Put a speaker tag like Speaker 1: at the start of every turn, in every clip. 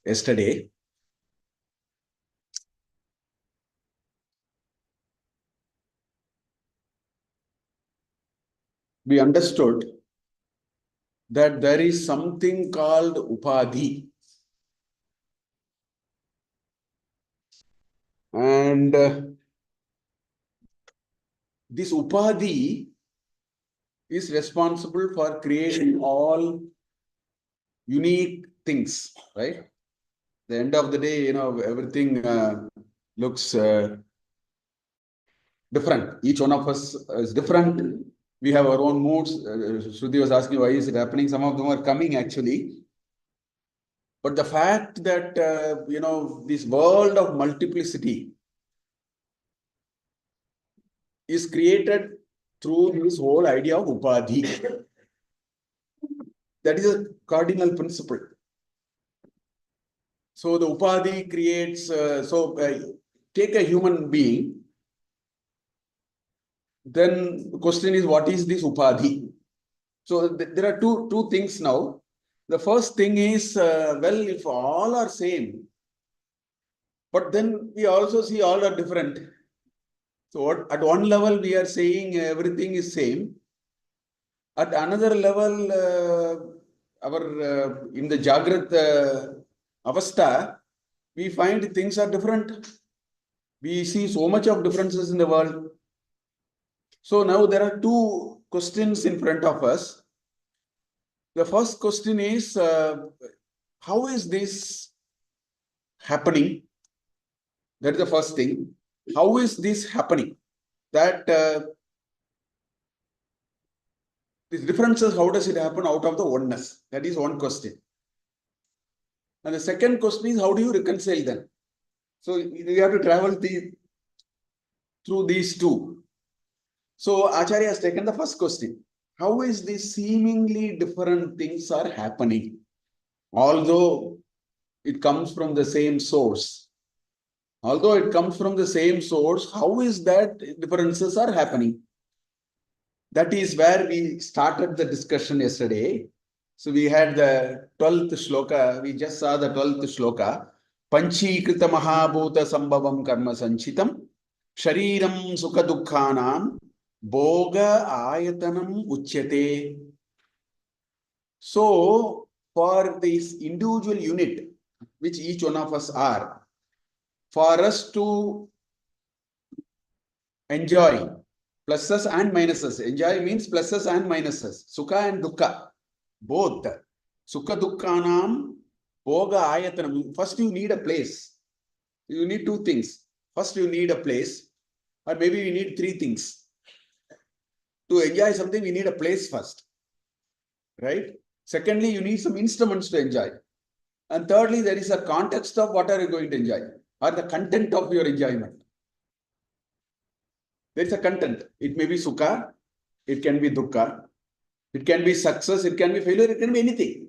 Speaker 1: yesterday. We understood that there is something called upadhi. And this upadhi is responsible for creating all unique things, right? The end of the day, everything looks different. Each one of us is different. We have our own moods. Shruti was asking why is it happening. Some of them are coming actually. But the fact that, this world of multiplicity is created through this whole idea of upadhi. That is a cardinal principle. So the upadhi creates, take a human being, then the question is, what is this upadhi? So there are two things now. The first thing is, if all are same, but then we also see all are different. So at one level, we are saying everything is same. At another level, in the Jagrat Avastha, we find things are different. We see so much of differences in the world. So now there are two questions in front of us. The first question is, how is this happening? That is the first thing. How is this happening? That these differences, how does it happen out of the oneness? That is one question. And the second question is, how do you reconcile them? So you have to travel through these two. So Acharya has taken the first question. How is this seemingly different things are happening? Although it comes from the same source. Although it comes from the same source, how is that differences are happening? That is where we started the discussion yesterday. So we had the 12th shloka. We just saw the 12th shloka. Panchikrita mahabhuta sambhavam karma sanchitam shariram sukha dukkhanam boga ayatanam uchyate. So for this individual unit, which each one of us are, for us to enjoy pluses and minuses. Enjoy means pluses and minuses. Sukha and dukkha, both. Sukha dukkhanam, boga ayatanam. First you need a place. You need two things. First you need a place, or maybe you need three things. To enjoy something, we need a place first. Right? Secondly, you need some instruments to enjoy. And thirdly, there is a context of what are you going to enjoy, or the content of your enjoyment. There is a content. It may be sukha, it can be dukkha, it can be success, it can be failure, it can be anything.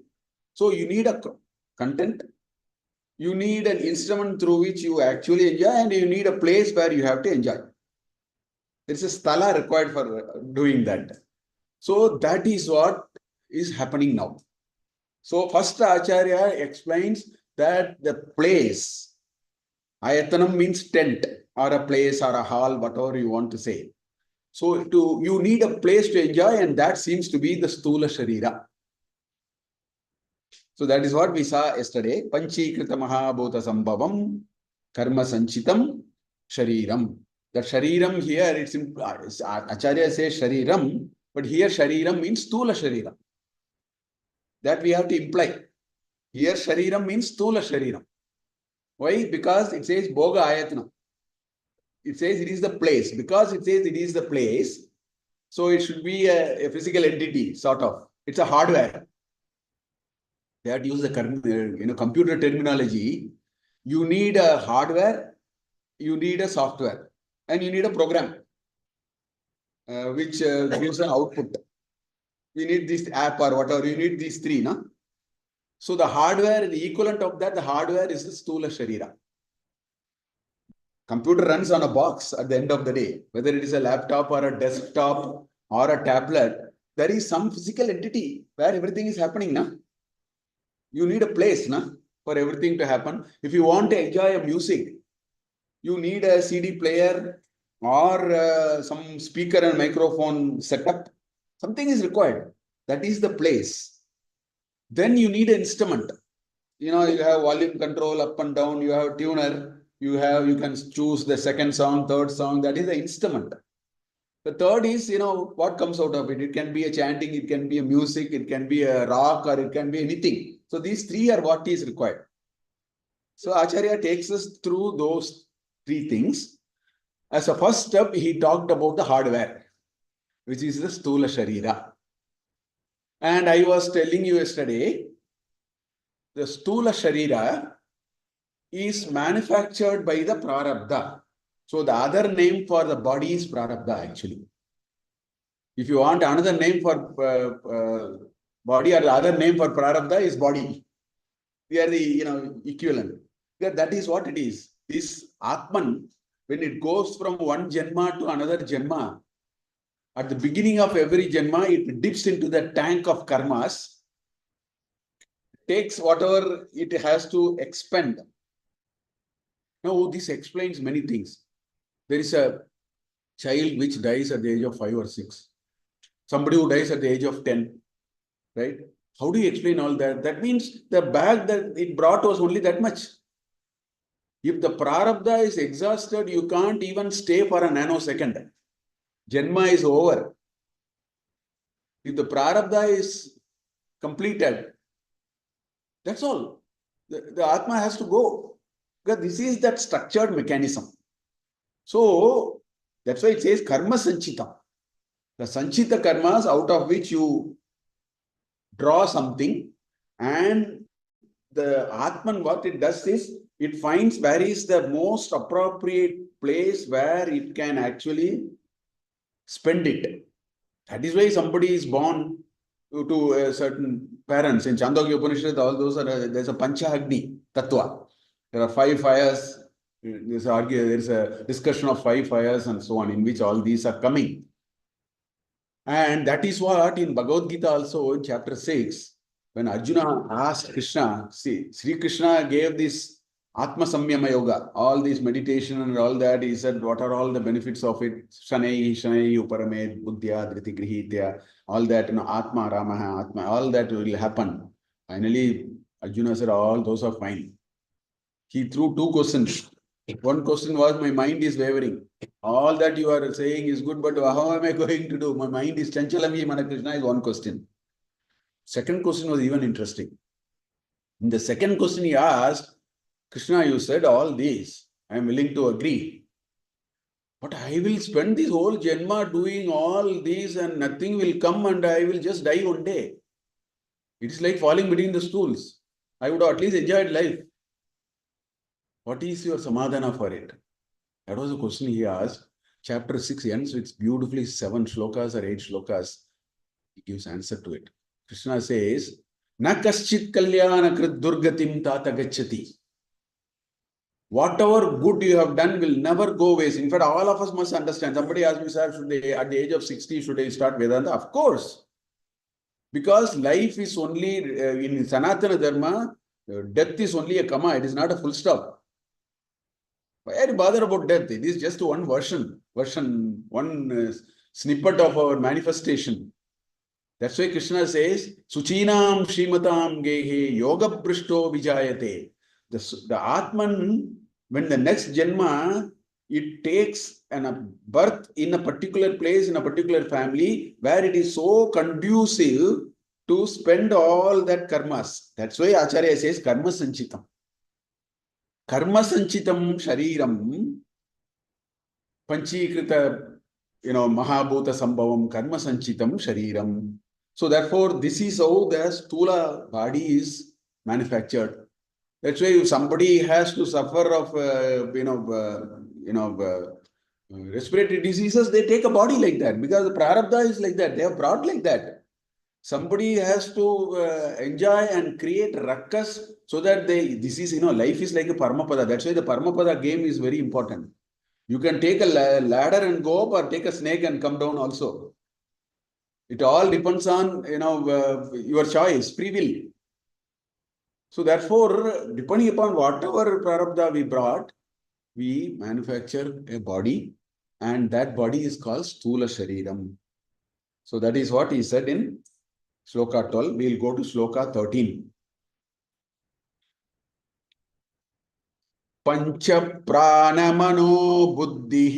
Speaker 1: So you need a content, you need an instrument through which you actually enjoy, and you need a place where you have to enjoy. There is a sthala required for doing that. So that is what is happening now. So first Acharya explains that the place, ayatanam means tent, or a place or a hall, whatever you want to say. So you need a place to enjoy, and that seems to be the stula sharira. So that is what we saw yesterday. Panchikrita mahabhuta sambhavam karma sanchitam shariram. The shariram here, it's in, Acharya says shariram, but here shariram means stula sharira. That we have to imply. Here shariram means stula shariram. Why? Because it says boga ayatana. It says it is the place. Because it says it is the place, so it should be a physical entity, sort of. It's a hardware. They have to use the computer terminology. You need a hardware, you need a software, and you need a program which gives an output. We need this app or whatever. You need these three, no? So the hardware, the equivalent of that, the hardware is the stula sharira. Computer runs on a box at the end of the day, whether it is a laptop or a desktop or a tablet. There is some physical entity where everything is happening, na? You need a place, na? for everything to happen. If you want to enjoy a music, you need a CD player or some speaker and microphone setup. Something is required. That is the place. Then you need an instrument. You have volume control up and down. You have tuner. You can choose the second song, third song. That is the instrument. The third is, what comes out of it. It can be a chanting, it can be a music, it can be a rock, or it can be anything. So these three are what is required. So Acharya takes us through those three things. As a first step, he talked about the hardware, which is the Stula Sharira. And I was telling you yesterday, the Stula Sharira is manufactured by the Prarabdha. So the other name for the body is Prarabdha actually. If you want another name for body, or the other name for Prarabdha is body. We are the equivalent. That is what it is. This Atman, when it goes from one Janma to another Janma, at the beginning of every Janma, it dips into the tank of karmas, takes whatever it has to expend. Now, this explains many things. There is a child which dies at the age of 5 or 6. Somebody who dies at the age of 10, right? How do you explain all that? That means the bag that it brought was only that much. If the prarabdha is exhausted, you can't even stay for a nanosecond. Janma is over. If the prarabdha is completed, that's all. The Atma has to go. Because this is that structured mechanism. So, that's why it says karma sanchita. The sanchita karmas out of which you draw something, and the Atman, what it does is, it finds where is the most appropriate place where it can actually spend it. That is why somebody is born to a certain parents. In Chandogya Upanishad, all those are, there's a Panchagni Tattva. There are 5 fires. There's a discussion of 5 fires and so on, in which all these are coming. And that is what in Bhagavad Gita also, in chapter 6, when Arjuna asked Krishna, see, Sri Krishna gave this Atma Samyama Yoga, all this meditation and all that. He said, what are all the benefits of it? Shanai, Uparamed, Buddhya, Dhriti Grihitya, all that, Atma, Ramaha, Atma, all that will happen. Finally, Arjuna said, all those are fine. He threw 2 questions. One question was, my mind is wavering. All that you are saying is good, but how am I going to do? My mind is Chanchalami Manakrishna is one question. Second question was even interesting. In the second question he asked, Krishna, you said all these. I am willing to agree. But I will spend this whole Janma doing all these and nothing will come and I will just die one day. It is like falling between the stools. I would have at least enjoyed life. What is your samadhana for it? That was the question he asked. Chapter 6 ends with beautifully 7 shlokas or 8 shlokas. He gives answer to it. Krishna says, Na kaschit kalyana krit durgatim tata gacchati. Whatever good you have done will never go waste. In fact, all of us must understand. Somebody asked me, sir, should they, at the age of 60, should I start Vedanta? Of course. Because life is only, in Sanatana Dharma, death is only a comma. It is not a full stop. Why are you bothered about death? It is just one version, one snippet of our manifestation. That's why Krishna says, Suchinam Shrimatam Gehe Yoga Prishto Vijayate. The Atman, when the next Janma, it takes a birth in a particular place, in a particular family, where it is so conducive to spend all that karmas. That's why Acharya says karma sanchitam. Karma sanchitam shariram panchikrita, mahabhuta sambhavam karma sanchitam shariram. So therefore, this is how the stula body is manufactured. That's why if somebody has to suffer of, respiratory diseases, they take a body like that because the prarabdha is like that. They are brought like that. Somebody has to enjoy and create rakkas so that this is, life is like a paramapada. That's why the paramapada game is very important. You can take a ladder and go up or take a snake and come down also. It all depends on, your choice, free will. So therefore, depending upon whatever prarabdha we brought, we manufacture a body, and that body is called Stula Shariram. So that is what he said in Shloka 12. We will go to Shloka 13. पंच प्राण मनो बुद्धि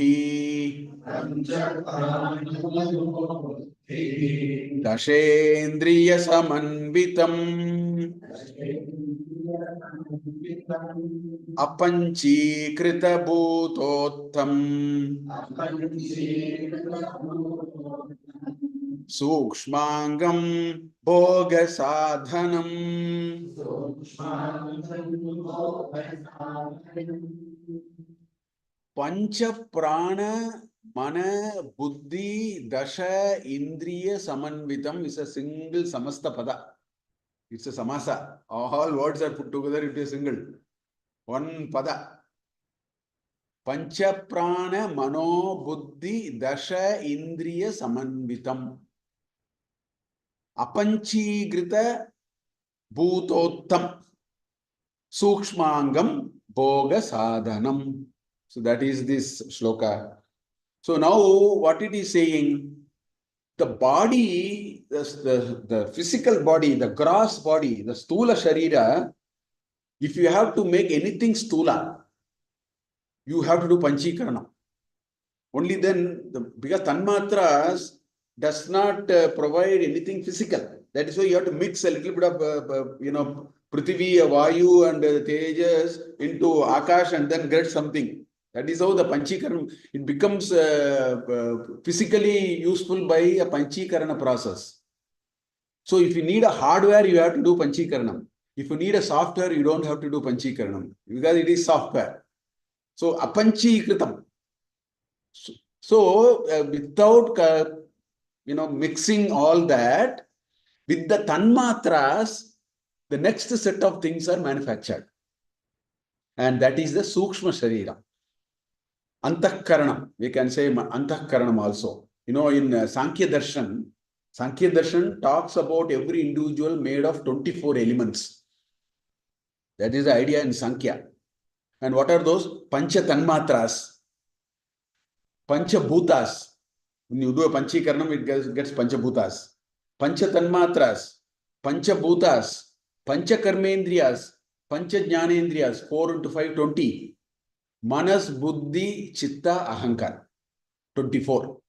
Speaker 1: दशेन्द्रिय समन्वितम् अपंचीकृत भूतोत्तम सूक्ष्मांगम भोग साधनम. पंच प्राण मन बुद्धि दश इंद्रिय समन्वितम is a single samasta pada. It's a samasa. All words are put together into a single one pada. Pancha prana mano buddhi dasha indriya samanvitam. Apanchigrita bhutottam sukshmangam bhoga sadhanam. So that is this shloka. So now what it is saying, the body, the physical body, the gross body, the stula sharira, if you have to make anything stula, you have to do panchikarana. Only then, because tanmatras does not provide anything physical. That is why you have to mix a little bit of, Prithvi, Vayu and Tejas into Akash and then get something. That is how the panchikarana, it becomes physically useful by a panchikarana process. So if you need a hardware, you have to do panchikaranam. If you need a software, you don't have to do panchikaranam because it is software. So apanchikritam. So without mixing all that, with the tanmatras, the next set of things are manufactured. And that is the Sukshma Sharira. Antakaranam, we can say Antakaranam also. In Sankhya Darshan talks about every individual made of 24 elements. That is the idea in Sankhya. And what are those? Pancha Tanmatras. Pancha Bhutas. When you do a Panchikaranam, it gets Pancha Bhutas. Pancha Tanmatras. Pancha Bhutas. Pancha Karmendriyas. Pancha Jnanendriyas. 4 into 5, 20. Manas, Buddhi, Chitta, Ahankar. 24.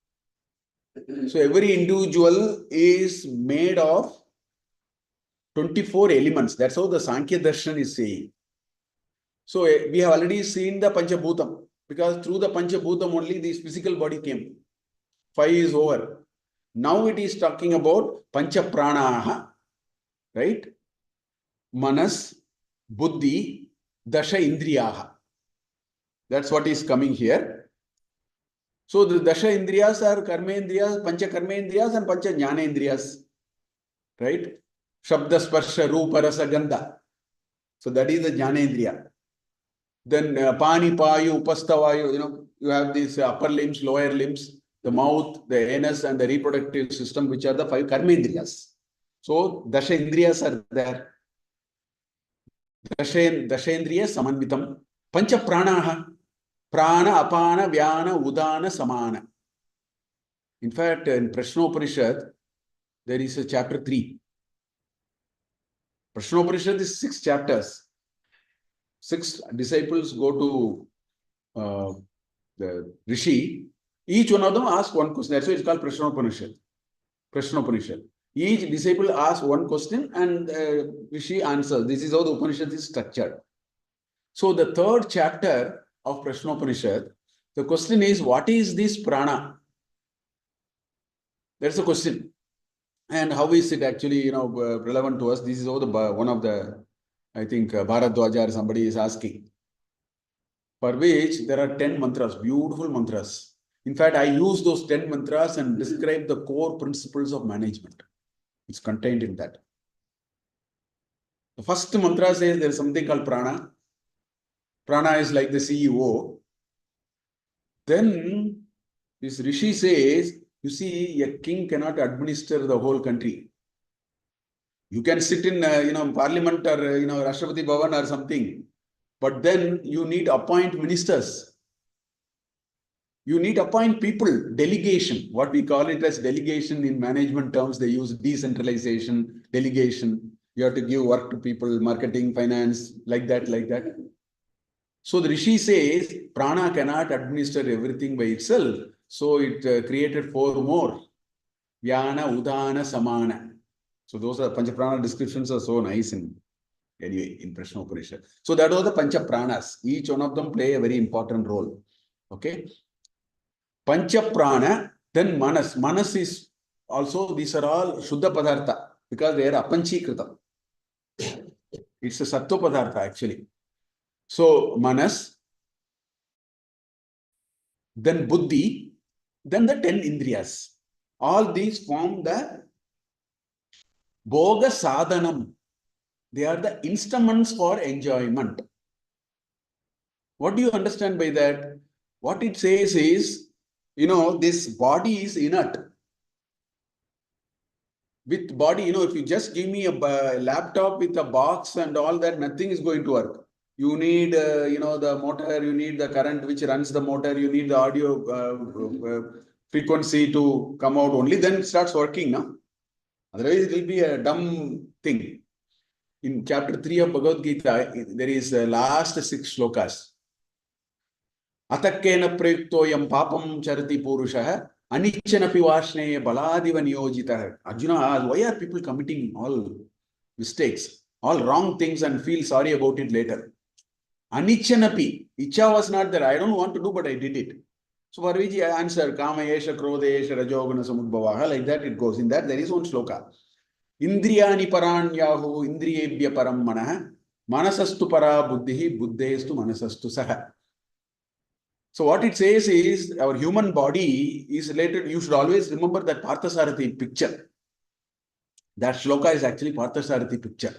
Speaker 1: So every individual is made of 24 elements. That's how the Sankhya Darshan is saying. So we have already seen the Panchabhutam, because through the Panchabhutam only this physical body came. 5 is over. Now it is talking about Pancha Pranaha, right? Manas, Buddhi, Dasha Indriyaha. That's what is coming here. So the Dasha Indriyas are Karmendriyas, Pancha Karmendriyas and Pancha Jnanendriyas, right? Shabda, Sparsha, Rupa, Rasa, Gandha. So that is the Jnanendriya. Then Pani, Payu, Upastavayu, you have these upper limbs, lower limbs, the mouth, the anus and the reproductive system, which are the 5 Karmendriyas. So Dasha Indriyas are there. Dashendriya Samanvitam. Pancha Pranaha. Prana, Apana, Vyana, Udana, Samana. In fact, in Prashnoparishad, there is a chapter 3. Prashnoparishad is 6 chapters. 6 disciples go to the Rishi. Each one of them asks one question. That's why it's called Prashnoparishad. Prashnoparishad. Each disciple asks one question and Rishi answers. This is how the Upanishad is structured. So the 3rd chapter of Prashnoparishad, the question is, what is this prana? That's the question. And how is it actually, relevant to us? This is how one of the, I think, Bharadwaja or somebody is asking. For which there are 10 mantras, beautiful mantras. In fact, I use those 10 mantras and describe the core principles of management. It's contained in that. The first mantra says there is something called prana. Prana is like the CEO. Then this Rishi says, you see, a king cannot administer the whole country. You can sit in, parliament or, Rashtrapati Bhavan or something, but then you need appoint ministers. You need appoint people, delegation. What we call it as delegation in management terms, they use decentralization, delegation. You have to give work to people, marketing, finance, like that, like that. So the Rishi says, prana cannot administer everything by itself. So it created 4 more. Vyana, Udana, Samana. So those are Panchaprana descriptions are so nice in Prashna Upanishad. So that was the Panchapranas. Each one of them play a very important role. Okay. Panchaprana, then Manas. Manas is also, these are all Shuddha Padartha because they are Apanchikrita. It's a Sattva Padartha actually. So Manas, then Buddhi, then the 10 Indriyas. All these form the Bhoga Sadhanam. They are the instruments for enjoyment. What do you understand by that? What it says is, this body is inert. With body, if you just give me a laptop with a box and all that, nothing is going to work. You need, the motor, you need the current which runs the motor, you need the audio frequency to come out only, then it starts working now. Otherwise, it will be a dumb thing. In chapter 3 of Bhagavad Gita, there is the last 6 shlokas. Atakkena prayuktoyam papam charati purushaha anichanapi vashne baladiva niyojitah. Arjuna, why are people committing all mistakes, all wrong things and feel sorry about it later? Anichanapi. Icha was not there. I don't want to do, but I did it. So for which I answer, Kama Esha, Krodha Esha, Rajoguna Samudbhavaha, like that it goes. In that there is one shloka. Indriyani paranyahu indriyebhya param manaha manasastu para buddhihi buddhestu manasastu saha. So what it says is our human body is related. You should always remember that Parthasarathi picture. That shloka is actually Parthasarathi picture.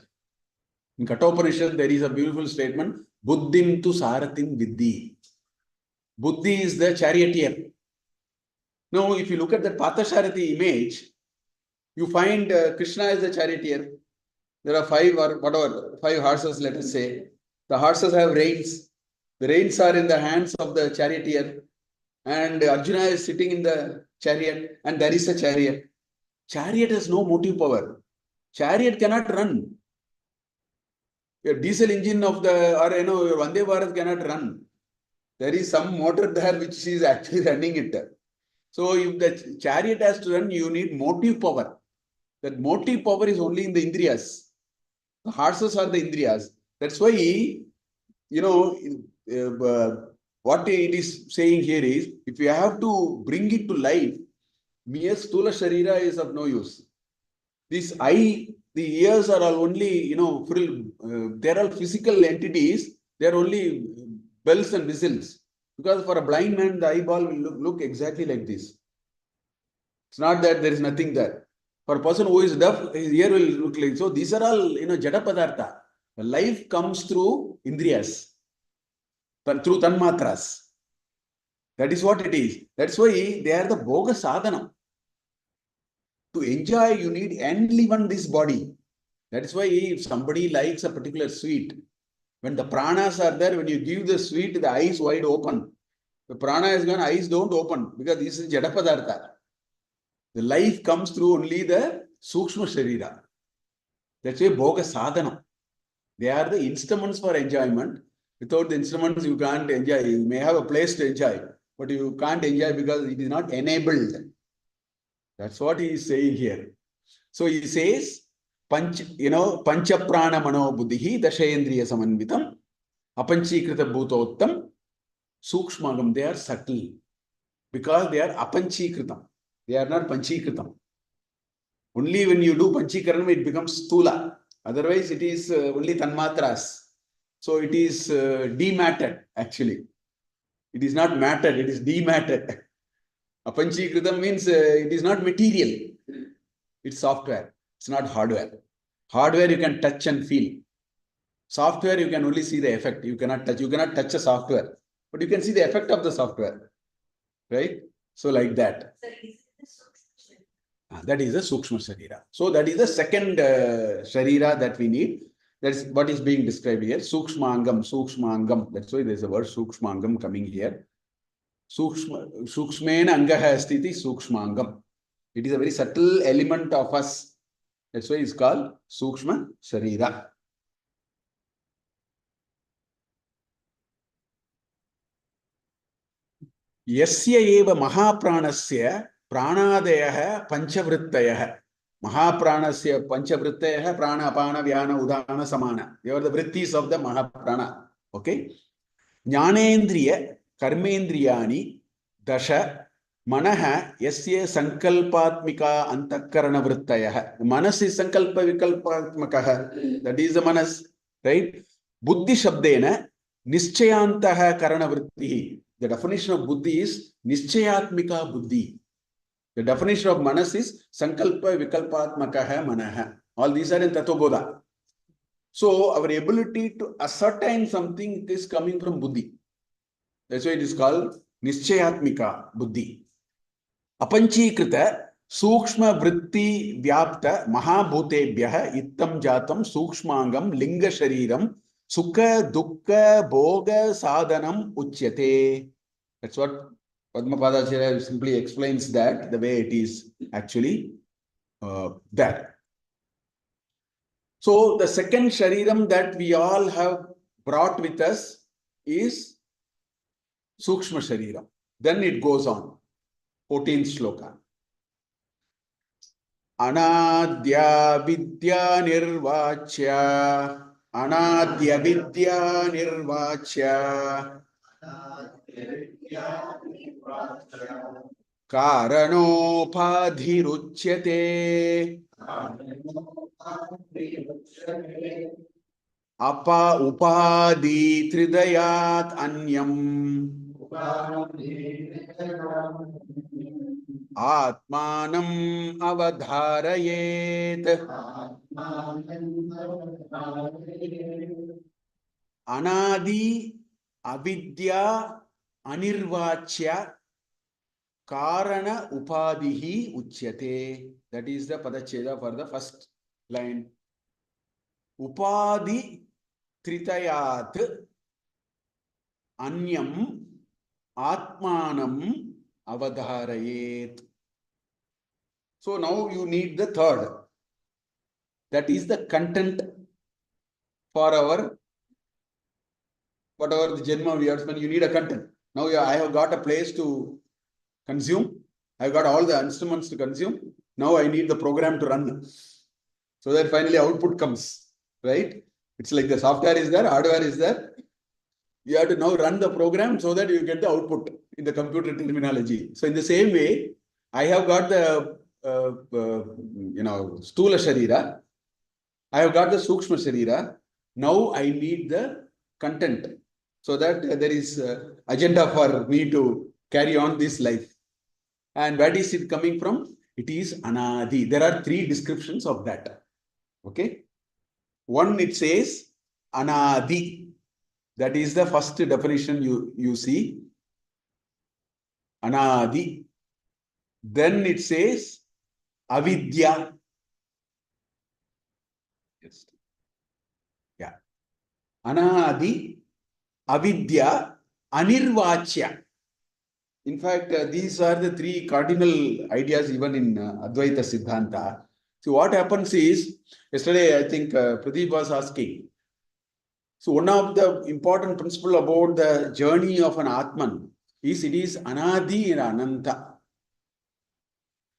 Speaker 1: In Kathopanishad, there is a beautiful statement, Buddhim tu sarathim viddhi. Buddhi is the charioteer. Now, if you look at that Parthasarathi image, you find Krishna is the charioteer. There are 5 or whatever, 5 horses, let us say. The horses have reins. The reins are in the hands of the charioteer. And Arjuna is sitting in the chariot. And there is a chariot. Chariot has no motive power. Chariot cannot run. Your diesel engine of your Vande Bharat cannot run. There is some motor there which is actually running it. So if the chariot has to run, you need motive power. That motive power is only in the Indriyas. The horses are the Indriyas. That's why, what it is saying here is, if you have to bring it to life, mere stula sharira is of no use. This eye, the ears are all only, they're all physical entities. They're only bells and whistles. Because for a blind man, the eyeball will look exactly like this. It's not that there is nothing there. For a person who is deaf, his ear will look like so. These are all, jada padartha. Life comes through indriyas, through tanmatras. That is what it is. That's why they are the bhoga sadhana. To enjoy, you need and live on this body. That is why if somebody likes a particular sweet, when the pranas are there, when you give the sweet, the eyes wide open. The prana is gone, eyes don't open because this is jada padartha. The life comes through only the sukshma sharira. That's why bhoga sadhana. They are the instruments for enjoyment. Without the instruments, you can't enjoy. You may have a place to enjoy, but you can't enjoy because it is not enabled. That's what he is saying here. So he says, pancha prana mano buddhihi dashayendriya samanvitam apanchikrita bhutottam sukshmagam. They are subtle because they are apanchikritam. They are not panchikritam. Only when you do panchikaranam, it becomes stula. Otherwise, it is only tanmatras. So it is demattered, actually. It is not mattered, it is demattered. Apanchikritam means it is not material. It's software. It's not hardware. Hardware you can touch and feel. Software you can only see the effect. You cannot touch. You cannot touch a software, but you can see the effect of the software, right? So like that. That is the Sukshma Sharira. So that is the second Sharira that we need. That's what is being described here. Sukshmangam, Sukshmangam. That's why there's a word Sukshmangam coming here. Sukshmena Angaha Astiti Sukshmangam. It is a very subtle element of us. That's why it's called Sukshma Sharira. Yasya eva Mahapranasya Pranadayah Panchavrittayah. Mahapranasya Panchavrittayah Prana Apana Vyana Udana Samana. They are the vrittis of the Mahaprana. Okay. Jnanendriya Karmendriyani Dasha Manaha Yasya Sankalpatmika Antakarana Vrittayah. Manas is Sankalpa Vikalpatmakaha. That is the Manas. Right? Buddhi Shabdena Nischayantah Karana Vrittihi. The definition of buddhi is Nischayatmika buddhi. The definition of manas is Sankalpa Vikalpatmakaha Manaha. All these are in Tattva Bodha. So our ability to ascertain something is coming from buddhi. That's why it is called Nischayatmika buddhi. Apanchikrita Sukshma Vritti Vyapta Mahabhutebhyah Ittam Jatam Sukshmangam Linga Shariram Sukha Dukkha Bhoga Sadhanam Uchyate. That's what Padmapadacharya simply explains that the way it is actually there. So the second Shariram that we all have brought with us is Sukshma Shariram. Then it goes on. 14th Shloka. Anadya Vidya Nirvachya Anadya Vidya Nirvachya Karanopadhiruchyate Apa Upadi Tridayat Anyam Atmanam Avadharayet Anadi Avidya Anirvachya Karana Upadihi Uchyate. That is the Padacheda for the first line. Upadi Tritayat Anyam Atmanam Avadharayet. So now you need the third. That is the content for our whatever the Janma we are spending. You need a content. Now I have got a place to consume. I've got all the instruments to consume. Now I need the program to run. So that finally output comes. Right? It's like the software is there, hardware is there. You have to now run the program so that you get the output in the computer terminology. So in the same way, I have got the Stula Sharira. I have got the Sukshma Sharira. Now I need the content so that there is agenda for me to carry on this life. And where is it coming from? It is Anadi. There are three descriptions of that. Okay. One, it says Anadi. That is the first definition you see. Anadi. Then it says Avidya. Yes. Yeah. Anadi, Avidya, Anirvachya. In fact, these are the three cardinal ideas even in Advaita Siddhanta. So what happens is, yesterday I think Pradeep was asking, so one of the important principle about the journey of an Atman is it is Anadi and Ananta.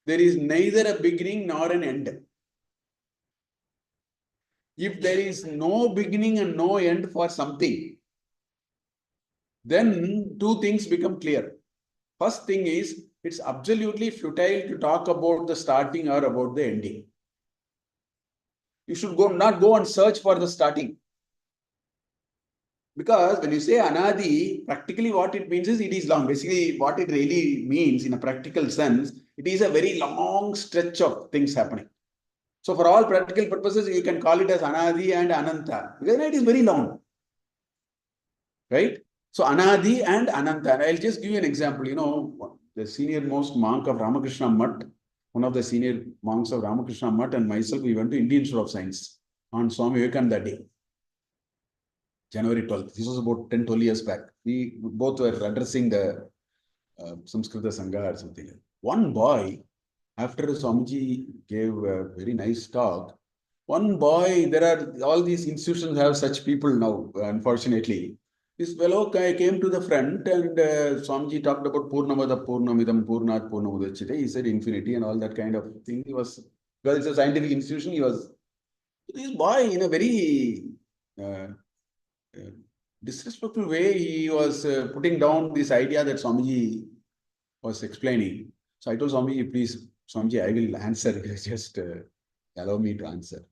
Speaker 1: There is neither a beginning nor an end. If there is no beginning and no end for something, then two things become clear. First thing is, it's absolutely futile to talk about the starting or about the ending. You should not go and search for the starting. Because when you say Anadi, practically what it means is it is long. Basically, what it really means in a practical sense, it is a very long stretch of things happening. So for all practical purposes, you can call it as Anadi and Ananta. Because it is very long. Right? So Anadi and Ananta. And I'll just give you an example. The senior most monk of Ramakrishna Mutt, one of the senior monks of Ramakrishna Mutt and myself, we went to Indian Institute of Science on Swami Vivekananda Day, January 12th. This was about 10, 12 years back. We both were addressing the Samskrita Sangha or something. One boy, after Swamiji gave a very nice talk, one boy, there are all these institutions have such people now, unfortunately. This fellow came to the front and Swamiji talked about Purnamada, Purnamidam, Purnat, Purnamudachite. He said infinity and all that kind of thing. He was, because it's a scientific institution, he was, this boy in a very disrespectful way, he was putting down this idea that Swamiji was explaining. So I told Swamiji, please, Swamiji, I will answer. Just allow me to answer.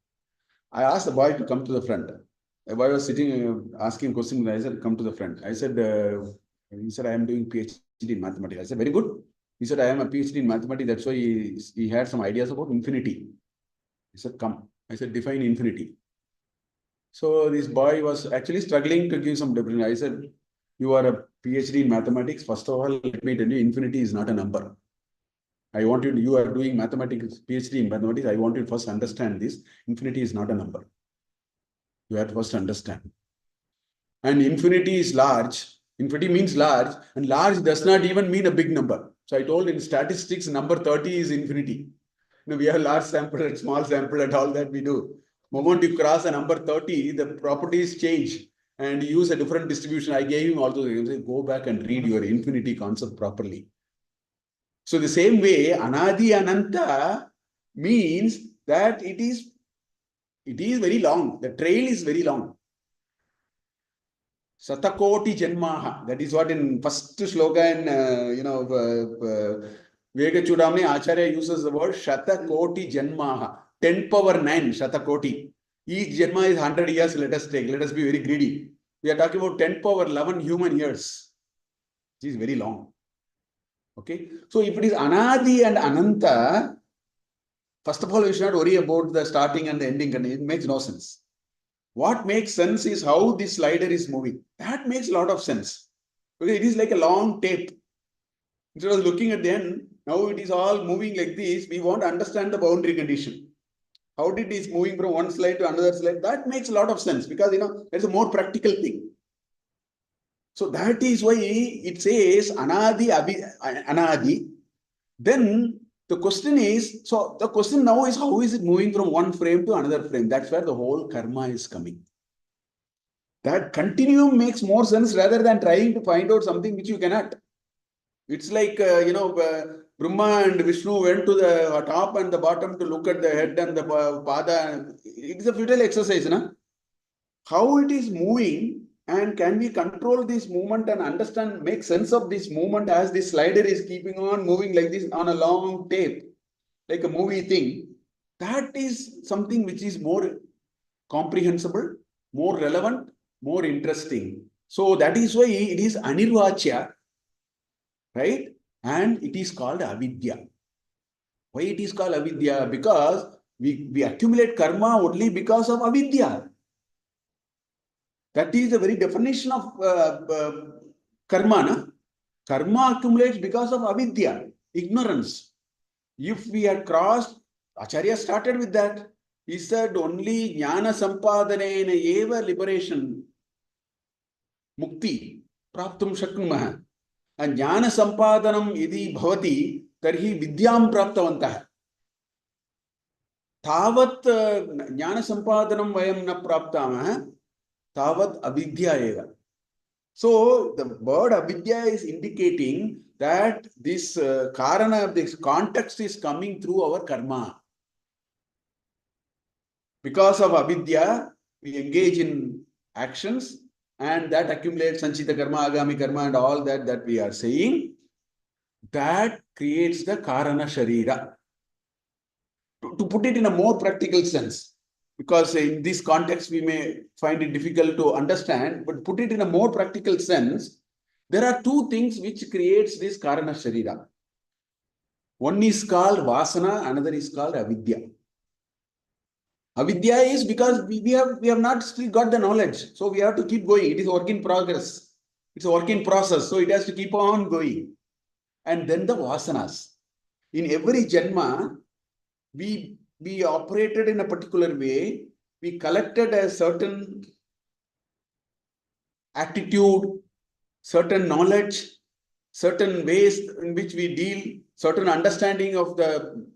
Speaker 1: I asked the boy to come to the front. The boy was sitting, asking questions. I said, come to the front. I said, he said, I am doing PhD in mathematics. I said, very good. He said, I am a PhD in mathematics. That's why he had some ideas about infinity. He said, come. I said, define infinity. So this boy was actually struggling to give some definition. I said, you are a PhD in mathematics. First of all, let me tell you, infinity is not a number. I want you are doing mathematics, PhD in mathematics. I want you to first understand this. Infinity is not a number. You have to first understand. And infinity is large. Infinity means large, and large does not even mean a big number. So I told in statistics, number 30 is infinity. You know, we have large sample and small sample and all that we do. The moment you cross a number 30, the properties change and you use a different distribution. I gave him all those things. Go back and read your infinity concept properly. So the same way, Anadi Ananta means that it is very long. The trail is very long. Satakoti Janmaha. That is what in first shloka in, Viveka Chudamani, Acharya uses the word Shatakoti Janmaha. 10 power 9, Shatakoti. Each Janma is 100 years, let us take. Let us be very greedy. We are talking about 10 power 11 human years. It is very long. Okay. So if it is Anadi and Ananta, first of all, we should not worry about the starting and the ending. It makes no sense. What makes sense is how this slider is moving. That makes a lot of sense. Because it is like a long tape. Instead of looking at the end, now it is all moving like this. We want to understand the boundary condition. How did it is moving from one slide to another slide? That makes a lot of sense because, it's a more practical thing. So that is why it says Anadi, Anadi. Then the question is, so the question now is, how is it moving from one frame to another frame? That's where the whole karma is coming. That continuum makes more sense rather than trying to find out something which you cannot. It's like, Brahma and Vishnu went to the top and the bottom to look at the head and the pada. It's a futile exercise, na? How it is moving and can we control this movement and understand, make sense of this movement as this slider is keeping on moving like this on a long tape, like a movie thing. That is something which is more comprehensible, more relevant, more interesting. So that is why it is Anirvachya, right? And it is called avidya. Why it is called avidya? Because we accumulate karma only because of avidya. That is the very definition of karma. Na? Karma accumulates because of avidya, ignorance. If we had crossed, Acharya started with that. He said only jnana sampadane eva liberation, mukti, praptum shaknumaha. And jnana sampadanam idi bhavati, tarhi vidyam praptavantah. Tavat jnana sampadanam vayam na praptamah, tavat avidya eva. So the word avidya is indicating that this karana, this context is coming through our karma. Because of avidya, we engage in actions and that accumulates sanchita karma, agami karma and all that we are saying. That creates the karana sharira. To put it in a more practical sense, because in this context we may find it difficult to understand, but put it in a more practical sense, there are two things which creates this karana sharira. One is called vasana, another is called avidya. Avidya is because we have not still got the knowledge, so we have to keep going. It is a work in progress. It's a work in process, so it has to keep on going. And then the vasanas. In every Janma, we operated in a particular way, we collected a certain attitude, certain knowledge, certain ways in which we deal, certain understanding of the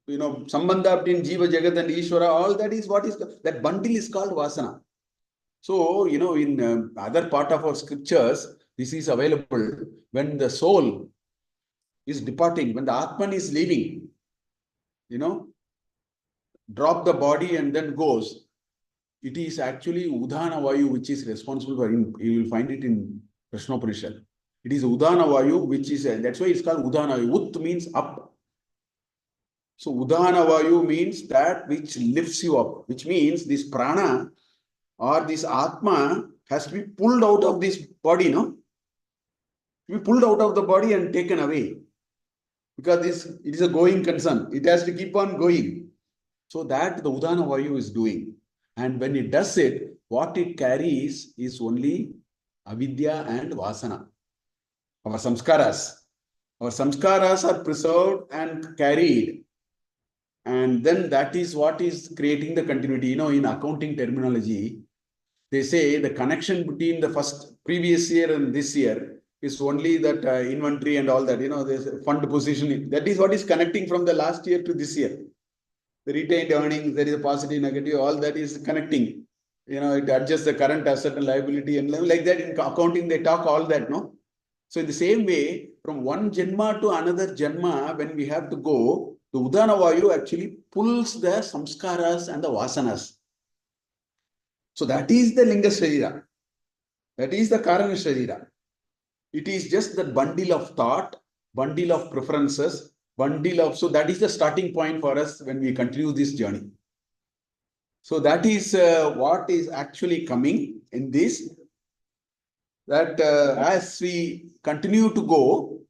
Speaker 1: sambandha between Jiva, Jagat and Ishvara, all that is what is that bundle is called Vasana. So, in other part of our scriptures, this is available when the soul is departing, when the Atman is leaving, drop the body and then goes. It is actually Udhana Vayu which is responsible for him. You will find it in Prashnopanishad. It is Udhana Vayu which is, that's why it's called Udhana Vayu. Ut means up. So Udhana Vayu means that which lifts you up, which means this prana or this Atma has to be pulled out of this body, no? To be pulled out of the body and taken away. Because it is a going concern. It has to keep on going. So that the Udhana Vayu is doing. And when it does it, what it carries is only avidya and vasana. Our samskaras. Our samskaras are preserved and carried. And then that is what is creating the continuity. In accounting terminology, they say the connection between the previous year and this year is only that inventory and all that, there's fund position. That is what is connecting from the last year to this year. The retained earnings, there is a positive, negative, all that is connecting. It adjusts the current asset and liability and like that. In accounting, they talk all that, no? So in the same way, from one Janma to another Janma, when we have to go, the Udana Vayu actually pulls the samskaras and the vasanas. So that is the Linga Sharira. That is the Karana Sharira. It is just the bundle of thought, bundle of preferences, so that is the starting point for us when we continue this journey. So that is what is actually coming in this, that as we continue to go,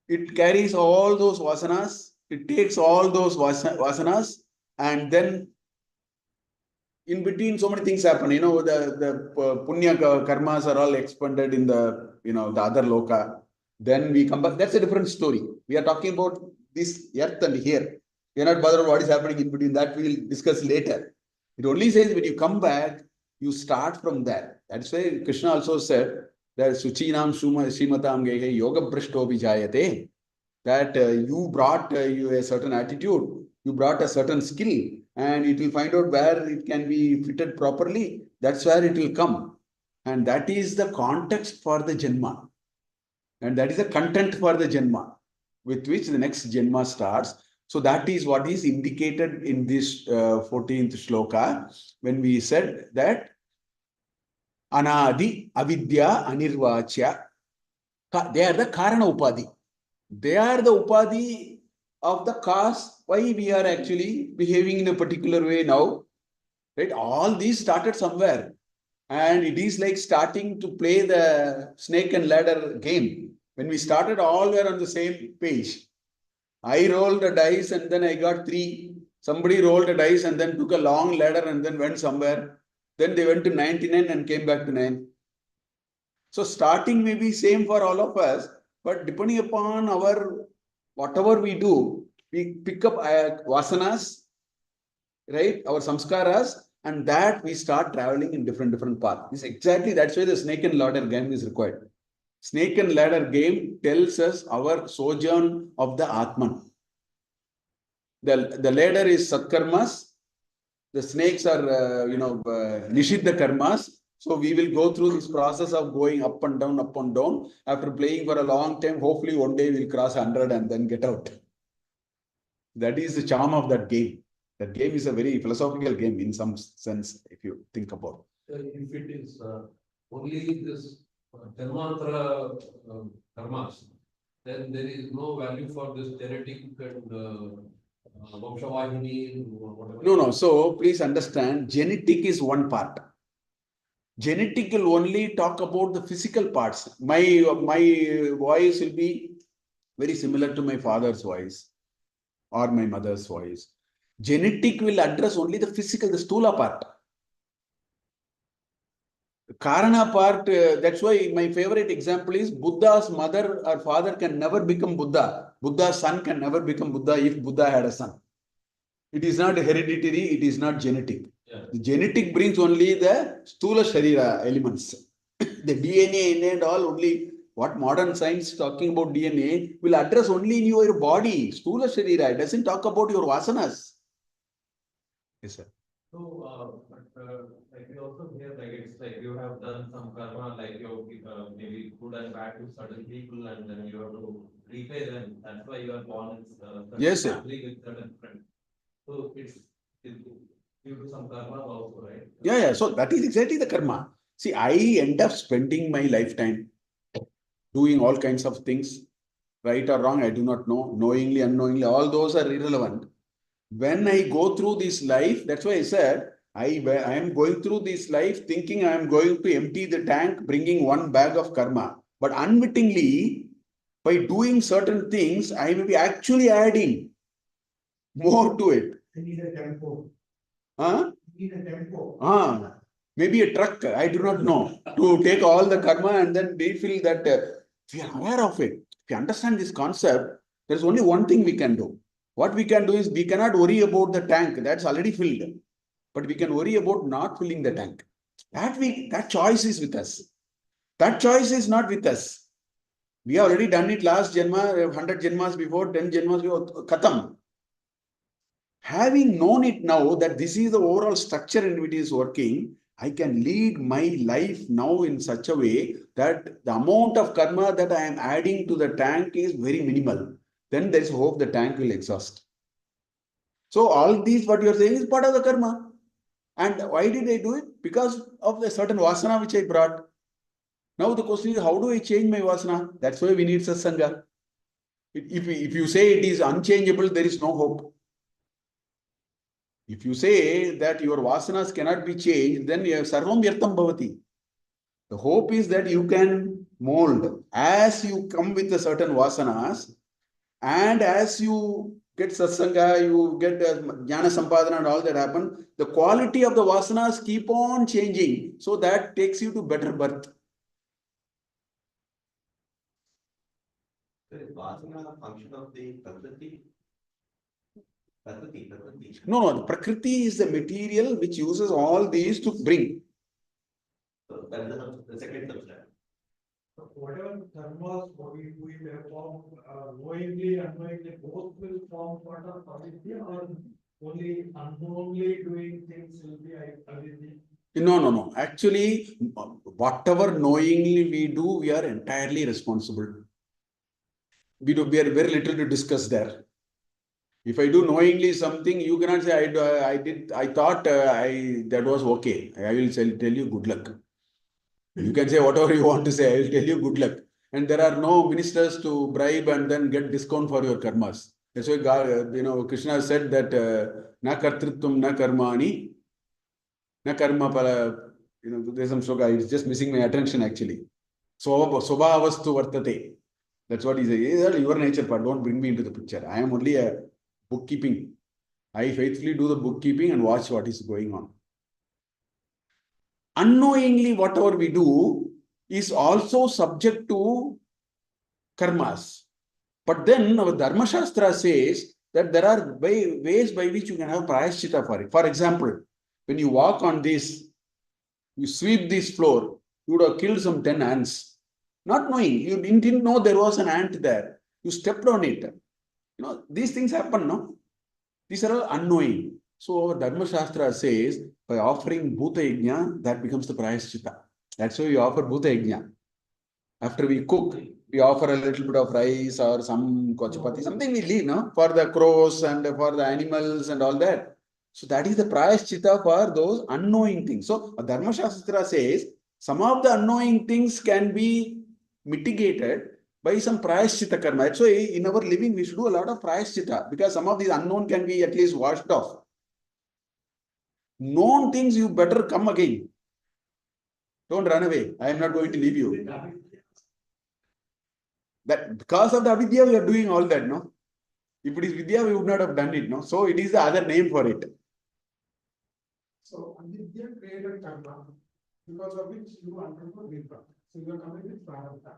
Speaker 1: it carries all those vasanas, it takes all those vasanas, and then in between so many things happen. The punya karmas are all expended in the, the other loka. Then we come back. That's a different story. We are talking about this earth and here. We are not bothered about what is happening in between. That we will discuss later. It only says when you come back, you start from there. That's why Krishna also said that Suchinam Srimatam Gehe Yoga Brashto Vijayate. That you brought you a certain attitude, you brought a certain skill, and it will find out where it can be fitted properly. That's where it will come. And that is the context for the Janma. And that is the content for the Janma, with which the next Janma starts. So that is what is indicated in this 14th shloka, when we said that Anadi, Avidya, Anirvachya, they are the Karana Upadhi. They are the Upadhi of the cause why we are actually behaving in a particular way now. Right? All these started somewhere. And it is like starting to play the snake and ladder game. When we started, all were on the same page. I rolled a dice and then I got 3. Somebody rolled a dice and then took a long ladder and then went somewhere. Then they went to 99 and came back to 9. So starting may be same for all of us, but depending upon our, whatever we do, we pick up vasanas, right? Our samskaras, and that we start traveling in different paths. That's why the snake and ladder game is required. Snake and ladder game tells us our sojourn of the Atman. The ladder is satkarmas. The snakes are, nishidha karmas. So we will go through this process of going up and down, up and down. After playing for a long time, hopefully one day we'll cross 100 and then get out. That is the charm of that game. That game is a very philosophical game in some sense, if you think about it.
Speaker 2: If it is only this Janmantra karmas, then there is no value for this genetic and Vamshavahini, whatever.
Speaker 1: No. So please understand, genetic is one part. Genetic will only talk about the physical parts. My voice will be very similar to my father's voice or my mother's voice. Genetic will address only the physical, the stula part. Karana part, that's why my favorite example is Buddha's mother or father can never become Buddha. Buddha's son can never become Buddha if Buddha had a son. It is not hereditary, it is not genetic.
Speaker 2: Yeah.
Speaker 1: The genetic brings only the Stula Sharira elements. The DNA and all only what modern science talking about DNA will address only in your body. Stula Sharira, it doesn't talk about your vasanas. Yes, sir.
Speaker 3: So, like we also hear like it's like you have done some karma, like you maybe good and bad to certain people, and then you have to repay them. That's why you are born in certain
Speaker 1: Yes, sir.
Speaker 3: family with certain friends. So it's due to some karma also, right?
Speaker 1: Yeah. So that is exactly the karma. See, I end up spending my lifetime doing all kinds of things, right or wrong, I do not know, knowingly, unknowingly, all those are irrelevant. When I go through this life, that's why I said, I am going through this life thinking I am going to empty the tank, bringing one bag of karma. But unwittingly, by doing certain things, I may be actually adding more to it.
Speaker 4: You need a tempo.
Speaker 1: Huh?
Speaker 4: You need a tempo.
Speaker 1: Maybe a truck, I do not know, to take all the karma and then we feel that we are aware of it. If you understand this concept, there is only one thing we can do. What we can do is we cannot worry about the tank, that's already filled. But we can worry about not filling the tank. That choice is with us. That choice is not with us. We have already done it last Janma, 100 Janmas before, 10 Janmas before, Khatam. Having known it now that this is the overall structure in which it is working, I can lead my life now in such a way that the amount of karma that I am adding to the tank is very minimal. Then there is hope the tank will exhaust. So all these what you are saying is part of the karma. And why did I do it? Because of the certain vasana which I brought. Now the question is, how do I change my vasana? That's why we need satsanga. If you say it is unchangeable, there is no hope. If you say that your vasanas cannot be changed, then sarvam vyartam bhavati. The hope is that you can mold as you come with a certain vasanas, and as you get satsanga, you get jnana sampadana and all that happen, the quality of the vasanas keep on changing. So that takes you to better birth.
Speaker 5: So is vasana a function of the Prakriti? Prakriti.
Speaker 1: No, the Prakriti is the material which uses all these to bring.
Speaker 5: So that is the second substance.
Speaker 4: So whatever thermos we have formed, knowingly, unknowingly, both will form part of avidya, or only unknowingly doing things will be avidya?
Speaker 1: No. Actually, whatever knowingly we do, we are entirely responsible. We are very little to discuss there. If I do knowingly something, you cannot say I thought that was okay. I will tell you good luck. You can say whatever you want to say. I will tell you good luck. And there are no ministers to bribe and then get discount for your karmas. That's why God, Krishna said that na kartrutvam na karmani na karma pala. There's some sloka. It's just missing my attention actually. Sobhavastu vartate. That's what he says. Your nature part. Don't bring me into the picture. I am only a bookkeeping. I faithfully do the bookkeeping and watch what is going on. Unknowingly, whatever we do is also subject to karmas. But then our Dharma Shastra says that there are ways by which you can have prayashchita for it. For example, when you walk on this, you sweep this floor, you would have killed some 10 ants. Not knowing, you didn't know there was an ant there. You stepped on it. These things happen, no? These are all unknowing. So our Dharma Shastra says, by offering Bhuta Yajna, that becomes the Prayashchita. That's why we offer Bhuta Yajna. After we cook, we offer a little bit of rice or some kochapati, something we leave, no? For the crows and for the animals and all that. So that is the Prayashchita for those unknowing things. So Dharma Shastra says, some of the unknowing things can be mitigated by some prayashchita karma. That's why in our living we should do a lot of prayashchita, because some of these unknown can be at least washed off. Known things you better come again. Don't run away. I am not going to leave you. That because of the avidya we are doing all that, no? If it is vidya, we would not have done it, no? So it is the other name for it.
Speaker 4: So avidya created karma. because of which you undergo rebirth. So you are coming with prarabdha.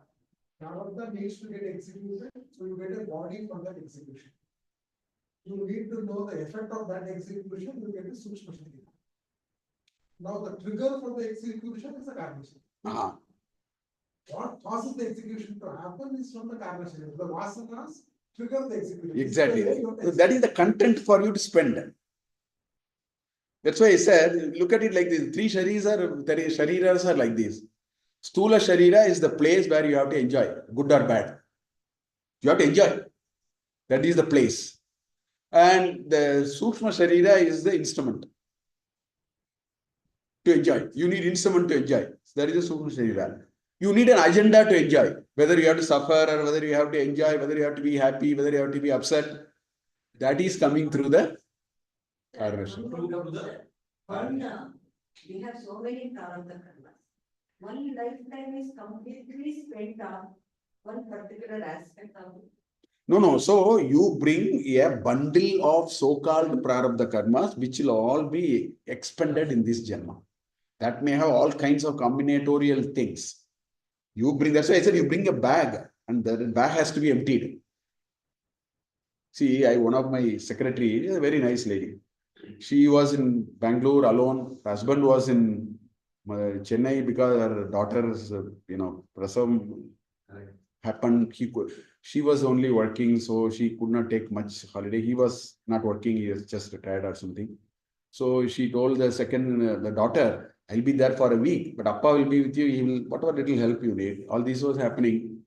Speaker 4: Prarabdha needs to get executed, so you get a body for that execution. You need to know the effect of that execution, you get a Sukshma Sharira. Now the trigger for the execution is the karma Sharira. What causes the execution to happen is from the karma Sharira. The vasanas trigger the execution.
Speaker 1: Exactly.
Speaker 4: So
Speaker 1: That is the content for you to spend. That's why I said, look at it like this. Three shariras are like this. Stula Sharira is the place where you have to enjoy, good or bad. You have to enjoy. That is the place. And the Sukshma Sharira is the instrument to enjoy. You need instrument to enjoy. That is the Sukshma Sharira. You need an agenda to enjoy. Whether you have to suffer or whether you have to enjoy, whether you have to be happy, whether you have to be upset. That is coming through the Karma Sharira.
Speaker 6: We have so many prarabdha karmas. One lifetime is completely spent on one particular aspect of it.
Speaker 1: No. So you bring a bundle of so-called prarabdha karmas, which will all be expended in this janma. That may have all kinds of combinatorial things. You bring, that's why I said you bring a bag, and the bag has to be emptied. See, one of my secretary is a very nice lady. She was in Bangalore alone. Her husband was in Chennai because her daughter's, prasavam happened. She was only working, so she could not take much holiday. He was not working. He was just retired or something. So she told the daughter, I'll be there for a week, but Appa will be with you. He will, whatever little help you need. All this was happening.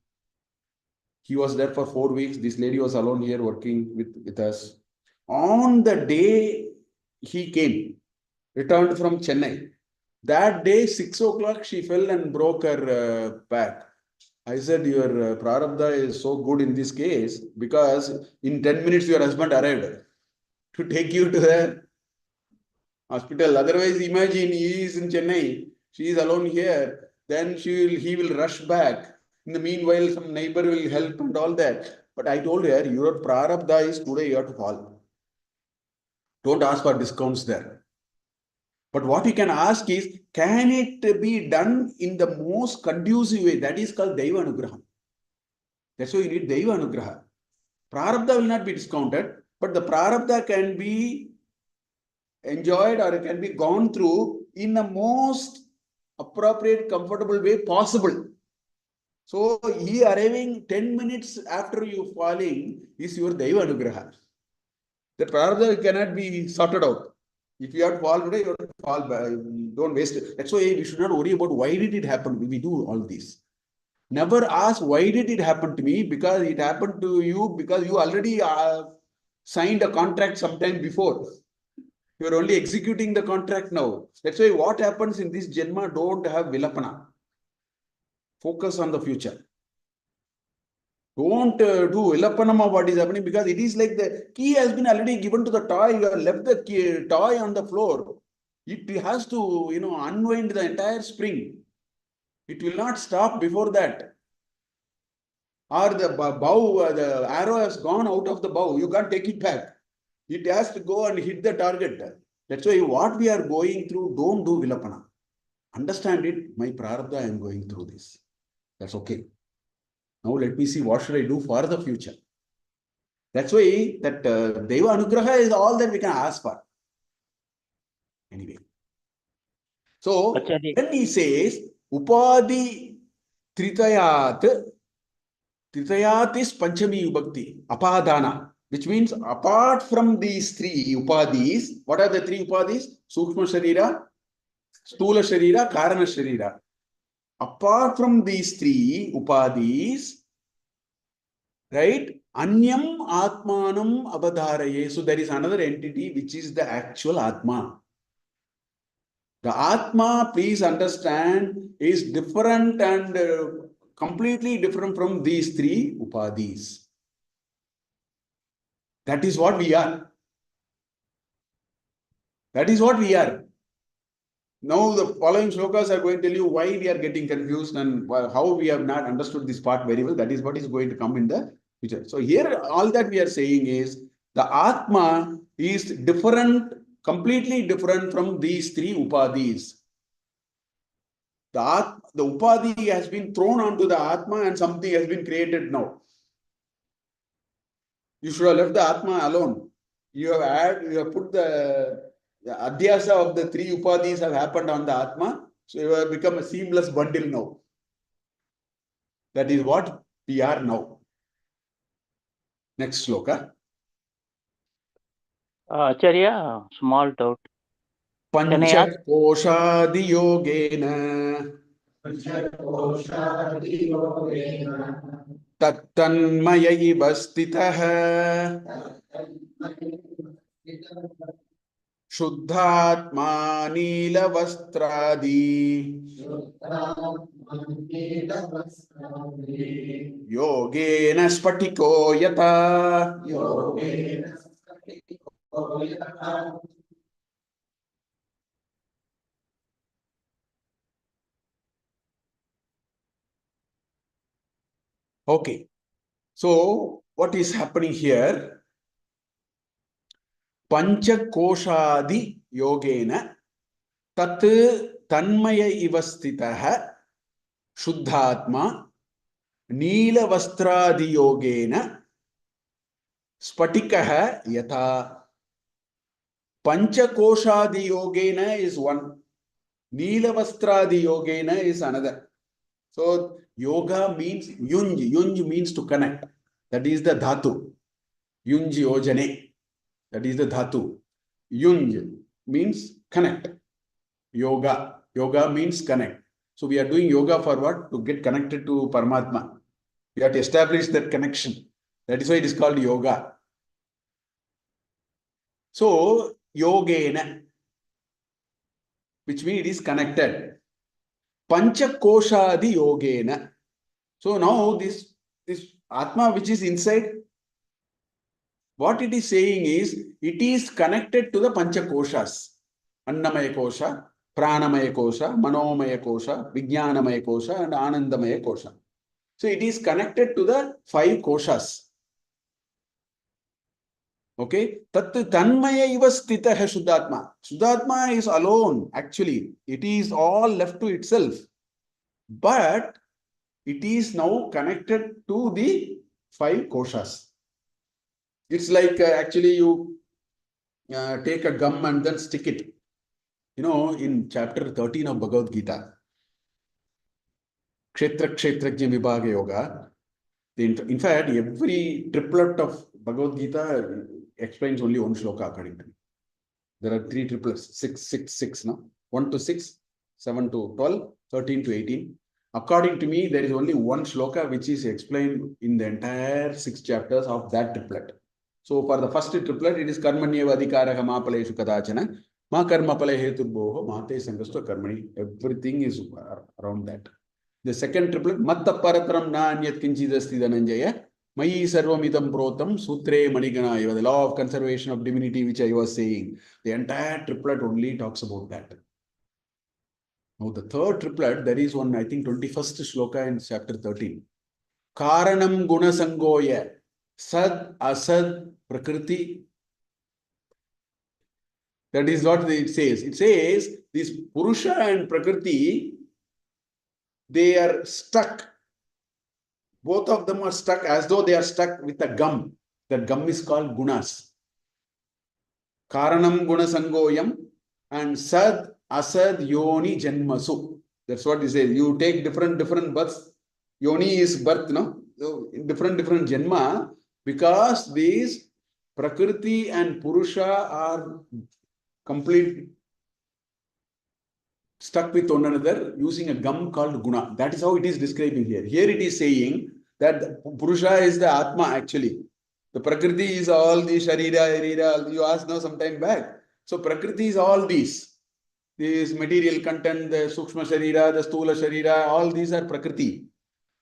Speaker 1: He was there for 4 weeks. This lady was alone here working with us. On the day he came, returned from Chennai, that day, 6 o'clock, she fell and broke her back. I said, your prarabdha is so good in this case because in 10 minutes your husband arrived to take you to the hospital. Otherwise, imagine he is in Chennai, she is alone here, then he will rush back. In the meanwhile, some neighbor will help and all that. But I told her, your prarabdha is today you have to fall. Don't ask for discounts there. But what you can ask is, can it be done in the most conducive way? That is called Daiva Anugraha. That's why you need Daiva Anugraha. Prarabdha will not be discounted, but the Prarabdha can be enjoyed or it can be gone through in the most appropriate, comfortable way possible. So, he arriving 10 minutes after you falling is your Daiva Anugraha. The Prarabdha cannot be sorted out. If you have to fall today, you have to fall back. Don't waste it. That's why we should not worry about why did it happen. We do all this. Never ask why did it happen to me, because it happened to you because you already signed a contract sometime before. You are only executing the contract now. That's why what happens in this Janma, don't have Vilapana. Focus on the future. Don't do Vilapanam of what is happening, because it is like the key has been already given to the toy. You have left the toy on the floor. It has to, unwind the entire spring. It will not stop before that. Or the bow, the arrow has gone out of the bow. You can't take it back. It has to go and hit the target. That's why what we are going through, don't do Vilapana. Understand it. My prarabdha, I am going through this. That's okay. Now let me see what should I do for the future. That's why that Deva Anugraha is all that we can ask for. Anyway. So, then he says, Upadi Tritayat. Tritayat is Panchami Vibhakti, Apadana, which means apart from these three Upadis, what are the three Upadis? Sukshma Sharira, Stula Sharira, Karana Sharira. Apart from these three Upadis, right? Anyam Atmanam Abadharaye. So there is another entity which is the actual Atma. The Atma, please understand, is different and completely different from these three Upadis. That is what we are. That is what we are. Now the following shlokas are going to tell you why we are getting confused and how we have not understood this part very well. That is what is going to come in the future. So here all that we are saying is the Atma is different, completely different from these three Upadis. the Upadhi has been thrown onto the Atma and something has been created now. You should have left the Atma alone. You have put the adhyasa of the three Upadhis have happened on the Atma. So you have become a seamless bundle now. That is what we are now. Next sloka.
Speaker 7: Acharya, small doubt. Can I ask?
Speaker 1: Panchakoshadi yogena tattanmaya iva stitah शुद्धात्मा नीलवस्त्रादि योगेन स्फटिको यथा Okay, so what is happening here? Panchakoshadi yogena tat tanmaya ivastitaha shuddhatma नीलवस्त्रादि योगेन स्फटिकः यथा पंचकोशादि योगेन is one, नीलवस्त्रादि Yogen is another. So yoga means yunj means to connect. That is the dhatu. Yunj yojane. That is the dhatu. Yunj means connect. Yoga means connect. So we are doing yoga for what? To get connected to Paramatma. We have to establish that connection. That is why it is called yoga. So, yogena, which means it is connected. Panchakoshadi yogena. So now this Atma which is inside, what it is saying is, it is connected to the Panchakoshas. Annamaya kosha, Pranamaya kosha, Manomaya kosha, Vijnanamaya kosha and Anandamaya kosha. So it is connected to the 5 koshas. Okay, tat tanmaya iva stitah shuddhatma. Shuddhatma is alone, actually. It is all left to itself. But it is now connected to the 5 koshas. It's like actually you take a gum and then stick it. You know, in chapter 13 of Bhagavad Gita, Kshetra Kshetrajna Vibhaga Yoga, in fact, every triplet of Bhagavad Gita explains only one shloka according to me. There are 3 triplets, 6, 6, 6, no? 1 to 6, 7 to 12, 13 to 18. According to me, there is only one shloka which is explained in the entire 6 chapters of that triplet. So for the first triplet, it is Karmanyeva Adhikaraha Ma Paleshu Kadachana, Ma Karma Pale Heturboho, Mate Sangasto Karmani. Everything is around that. The second triplet, Matta Parataram Na Anyat Kinchidasti Dhananjaya, Mayi Sarvamidam Protam, Sutre Maniganaya, the law of conservation of divinity, which I was saying. The entire triplet only talks about that. Now, the third triplet, there is one, I think, 21st shloka in chapter 13. Karanam Gunasangoya, Sad Asad Prakriti. That is what it says. It says, this Purusha and Prakriti, they are stuck. Both of them are stuck as though they are stuck with a gum. That gum is called gunas. Karanam Gunasangoyam and Sad Asad Yoni Janmasu. That's what he says. You take different births. Yoni is birth, no? So different Janma, because these Prakriti and Purusha are completely stuck with one another using a gum called Guna. That is how it is describing here. Here it is saying that Purusha is the Atma actually. The Prakriti is all the Sharira, you asked now some time back. So Prakriti is all these. This material content, the Sukshma Sharira, the Stula Sharira, all these are Prakriti.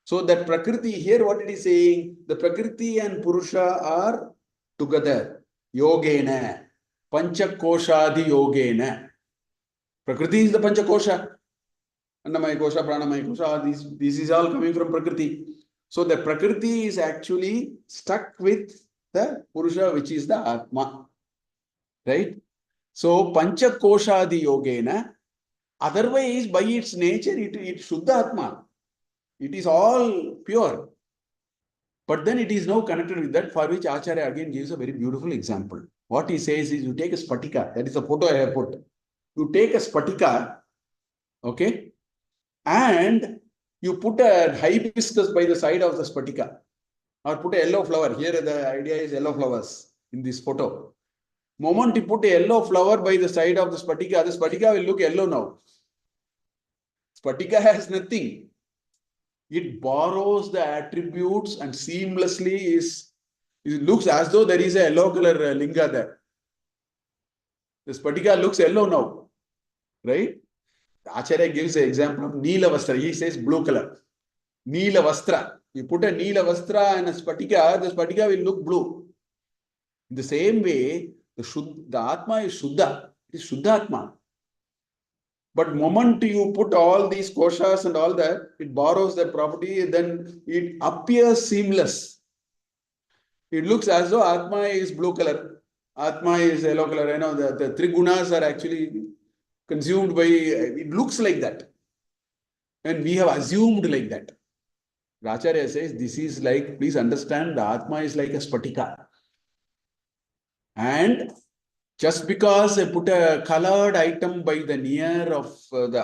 Speaker 1: So that Prakriti, here what it is saying, the Prakriti and Purusha are together. Yogena. Panchakoshadi Yogena. Prakriti is the Panchakosha. Annamaya Kosha, Pranamaya Kosha, this is all coming from Prakriti. So the Prakriti is actually stuck with the Purusha, which is the Atma. Right? So Panchakoshadi Yogena Otherwise, by its nature, it Shuddha Atma. It is all pure. But then it is now connected with that, for which Acharya again gives a very beautiful example. What he says is, you take a spatika, that is the photo I have put. You take a spatika, okay, and you put a hibiscus by the side of the spatika, or put a yellow flower. Here the idea is yellow flowers in this photo. Moment you put a yellow flower by the side of the spatika will look yellow now. Spatika has nothing. It borrows the attributes and seamlessly it looks as though there is a yellow color linga there. The spatika looks yellow now, right? Acharya gives an example of Neela Vastra. He says blue color. Neela Vastra. You put a Neela Vastra and a spatika, the spatika will look blue. In the same way, the Atma is Shuddha. It is Shuddha Atma. But moment you put all these koshas and all that, it borrows that property, then it appears seamless. It looks as though Atma is blue color, Atma is yellow color. You know, the three gunas are actually consumed by, it looks like that. And we have assumed like that. Acharya says, this is like, please understand, the Atma is like a spatika. And just because I put a colored item by the near of the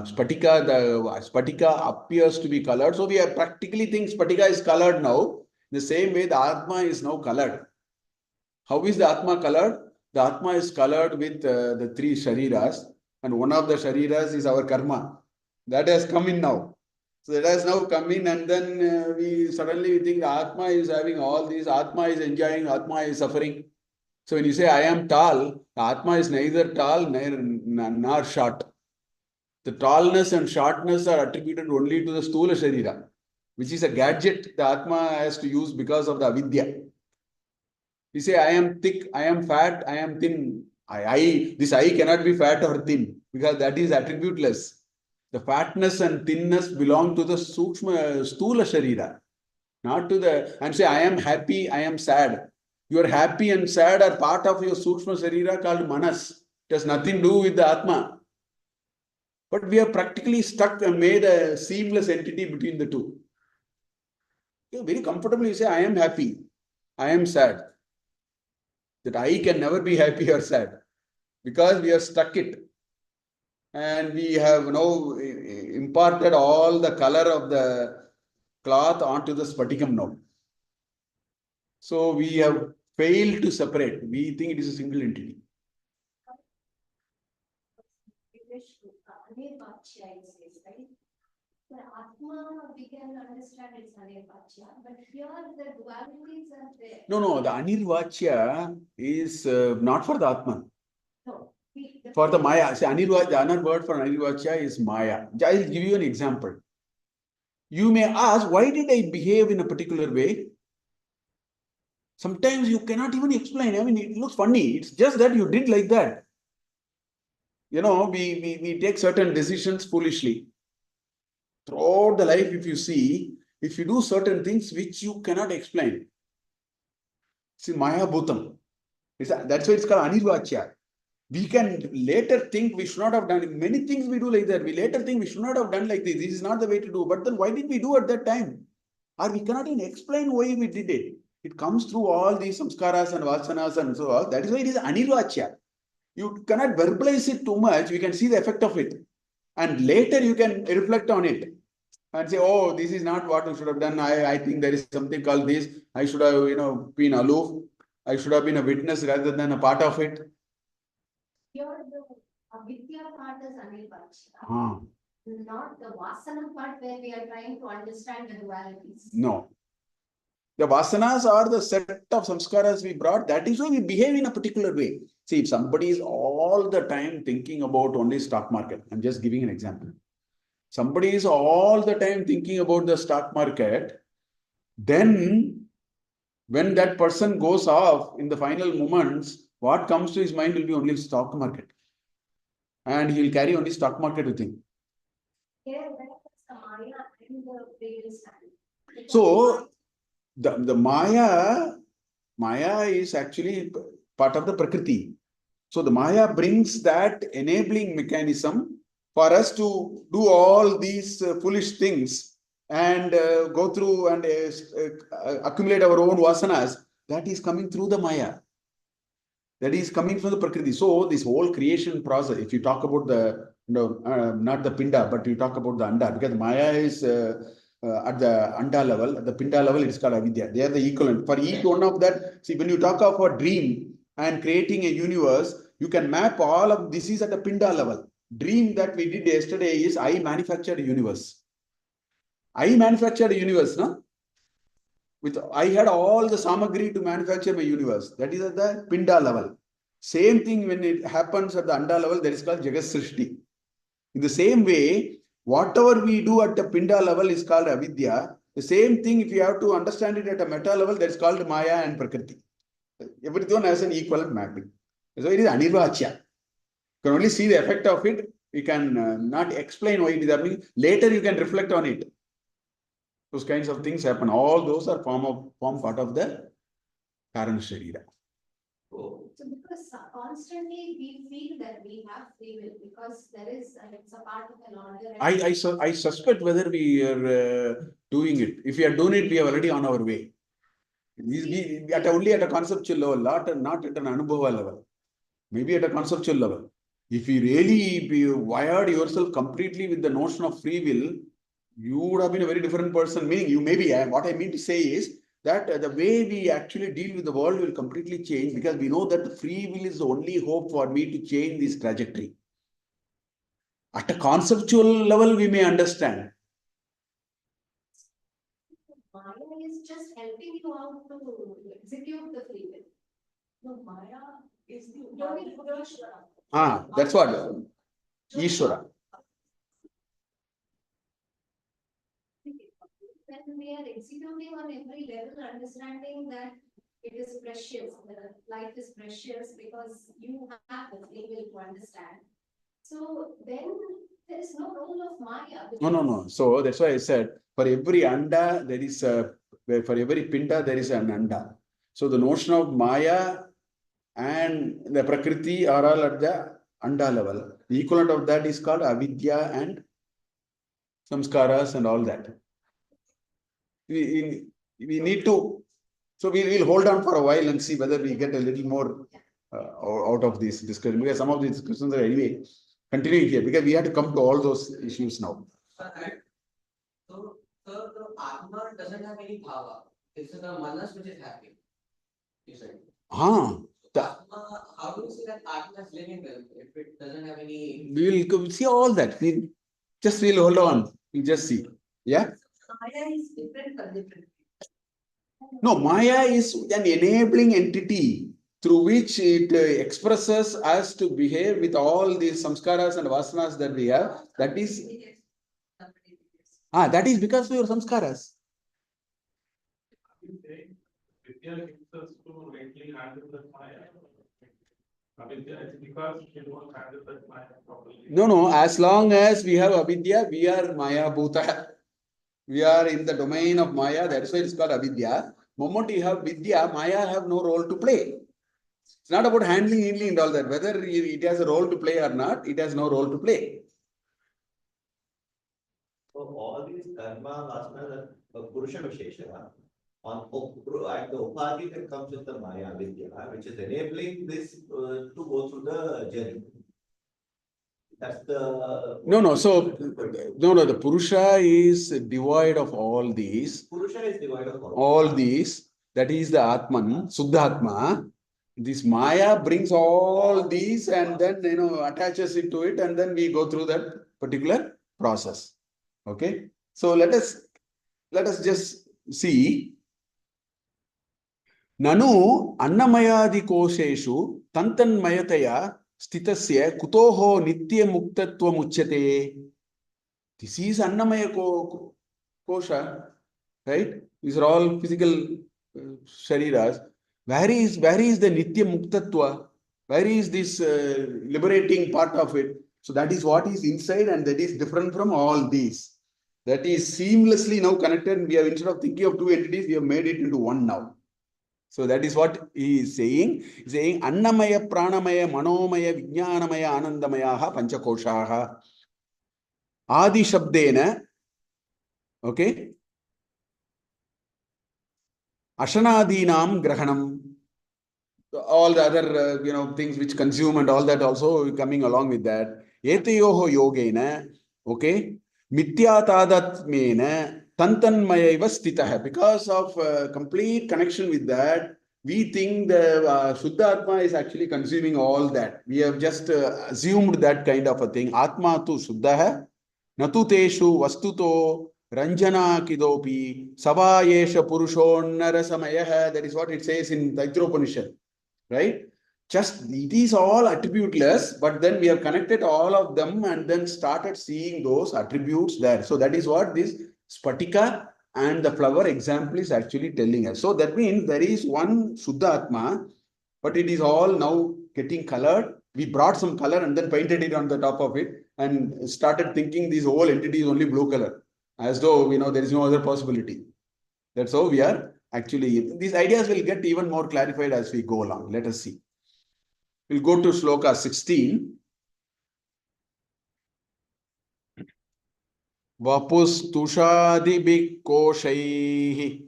Speaker 1: spatika, the spatika appears to be colored. So we are practically think spatika is colored now. In the same way, the Atma is now colored. How is the Atma colored? The Atma is colored with the three shariras, and one of the shariras is our karma. That has come in now. So that has now come in, and then we suddenly think the Atma is having all these, Atma is enjoying, Atma is suffering. So when you say I am tall, the Atma is neither tall nor short. The tallness and shortness are attributed only to the Stula Sharira, which is a gadget the Atma has to use because of the avidya. You say I am thick, I am fat, I am thin. This I cannot be fat or thin because that is attributeless. The fatness and thinness belong to the Sukshma Stula Sharira, not to the, and say I am happy, I am sad. Your happy and sad are part of your Sukshma Sharira called Manas. It has nothing to do with the Atma. But we are practically stuck and made a seamless entity between the two. You very comfortably say, I am happy, I am sad. That I can never be happy or sad because we have stuck it. And we have now imparted all the color of the cloth onto the spatikam now. So we have failed to separate. We think it is a single entity.
Speaker 6: For Atma, we can understand it's Anirvachya, but here the dualities are there.
Speaker 1: No, the Anirvachya is not for the Atma.
Speaker 6: No.
Speaker 1: For the Maya. See, Anirvachya, the other word for Anirvachya is Maya. I will give you an example. You may ask, why did I behave in a particular way? Sometimes you cannot even explain. I mean, it looks funny. It's just that you did like that. You know, we take certain decisions foolishly. Throughout the life, if you see, if you do certain things which you cannot explain. See, Maya Bhutam. That's why it's called Anirvachya. We can later think we should not have done it. Many things we do like that. We later think we should not have done like this. This is not the way to do. But then why did we do at that time? Or we cannot even explain why we did it. It comes through all these samskaras and vasanas and so on. That is why it is Anirvachya. You cannot verbalize it too much. We can see the effect of it. And later you can reflect on it. And say, oh, this is not what I should have done. I think there is something called this. I should have, been aloof. I should have been a witness rather than a part of it.
Speaker 6: Here the avidya part is Anirvachya, not the vasana part where we are trying to understand the dualities.
Speaker 1: No. The vasanas are the set of samskaras we brought. That is why we behave in a particular way. See, if somebody is all the time thinking about only stock market, I'm just giving an example. Somebody is all the time thinking about the stock market, then when that person goes off in the final moments, what comes to his mind will be only stock market. And he will carry only stock market with him.
Speaker 6: Here, that is the Maya and the previous time.
Speaker 1: So, the Maya is actually part of the Prakriti. So, the Maya brings that enabling mechanism for us to do all these foolish things and go through and accumulate our own vasanas, that is coming through the Maya. That is coming from the Prakriti. So this whole creation process, if you talk about the, not the Pinda, but you talk about the Anda, because Maya is at the Anda level, at the Pinda level, it is called Avidya. They are the equivalent. For each one of that, see, when you talk of a dream and creating a universe, you can map all of this is at the Pinda level. Dream that we did yesterday is I manufactured a universe. I manufactured a universe, no? I had all the samagri to manufacture my universe. That is at the Pinda level. Same thing when it happens at the Anda level, that is called Jagat Srishti. In the same way, whatever we do at the Pinda level is called Avidya. The same thing, if you have to understand it at a meta level, that is called Maya and Prakriti. Everyone has an equivalent mapping. So it is Anirvachya. You can only see the effect of it. You can not explain why it is happening. Later you can reflect on it. Those kinds of things happen. All those are form part of the Karana Sharira.
Speaker 5: So,
Speaker 6: So because constantly we feel that we have free will because there is, it's a part of an order.
Speaker 1: I suspect whether we are doing it. If we are doing it, we are already on our way. We only at a conceptual level, not at an anubhava level. Maybe at a conceptual level. If you really wired yourself completely with the notion of free will, you would have been a very different person. Meaning, you maybe, what I mean to say is that the way we actually deal with the world will completely change because we know that the free will is the only hope for me to change this trajectory. At a conceptual level, we may understand.
Speaker 6: Maya is just helping you out to execute the free will. No, Maya is the Ishvara.
Speaker 1: That's what Ishvara.
Speaker 6: When we are executing on every level, understanding that it is precious, life is precious because you have the free will to understand. So then there is no role of Maya.
Speaker 1: No. So that's why I said for every Anda, there is for every Pinda, there is an Anda. So the notion of Maya and the Prakriti are all at the Anda level. The equivalent of that is called Avidya and Samskaras and all that. We need to, so we will hold on for a while and see whether we get a little more out of this discussion, because some of these discussions are anyway continuing here, because we have to come to all those issues now.
Speaker 8: So the Atma doesn't have any bhava. It's the manas which is happy. You said. Atma, how do you say that Atma is living well if it doesn't have any?
Speaker 1: We will see all that. We'll hold on. We'll just see. Yeah.
Speaker 6: Maya is different for different.
Speaker 1: No, Maya is an enabling entity through which it expresses us to behave with all these samskaras and vasanas that we have. That is, that is because of your samskaras.
Speaker 4: Vidya helps us to rightly handle the Maya. Avidya is because we don't handle that Maya properly.
Speaker 1: No. As long as we have Avidya, we are Maya Bhuta. We are in the domain of Maya. That's why it's called Avidya. Moment you have Vidya, Maya have no role to play. It's not about handling and all that. Whether it has a role to play or not, it has no role to play.
Speaker 5: so all these karma, vasanas are Purusha Vishesha. At the Upadhi that comes with the Maya Vidya, which is enabling this to go through the journey. That's the...
Speaker 1: No. So, the Purusha is devoid of all these.
Speaker 5: Purusha is devoid of
Speaker 1: all these. That is the Atman, Suddha Atma. This Maya brings all these and then, attaches it to it, and then we go through that particular process. Okay. So let us just see. Nanu Annamayadi Kosheshu Tantanmayataya Stitasya Kutoho Nitya Muktatva Muchyate. This is Annamaya Kosha, right? These are all physical shariras. Where is the Nitya Muktatva? Where is this liberating part of it? So that is what is inside, and that is different from all these. That is seamlessly now connected. We have, instead of thinking of two entities, we have made it into one now. So that is what he is saying. He is saying Annamaya, Pranamaya, Manomaya, Vijnanamaya, Anandamaya, Panchakoshaha. Adi Shabdena, okay, Ashanadinam Grahanam, all the other, things which consume and all that also coming along with that. Etayoho Yogena, okay, Mityatadatmena, Tantanmayaiva Stitaha. Because of complete connection with that, we think the Shuddha Atma is actually consuming all that. We have just assumed that kind of a thing. Atma tu Shuddha hai, natu teshu vastuto Ranjana kidopi, Savayesha Purushonnara Samayah. That is what it says in Taitropanishad, right? Just it is all attributeless, but then we have connected all of them and then started seeing those attributes there. So that is what this Spatika and the flower example is actually telling us. So that means there is one Shuddha Atma, but it is all now getting colored. We brought some color and then painted it on the top of it and started thinking this whole entity is only blue color, as though there is no other possibility. That's how we are actually. These ideas will get even more clarified as we go along. Let us see. We'll go to Shloka 16. Vapustushadibhik koshaihi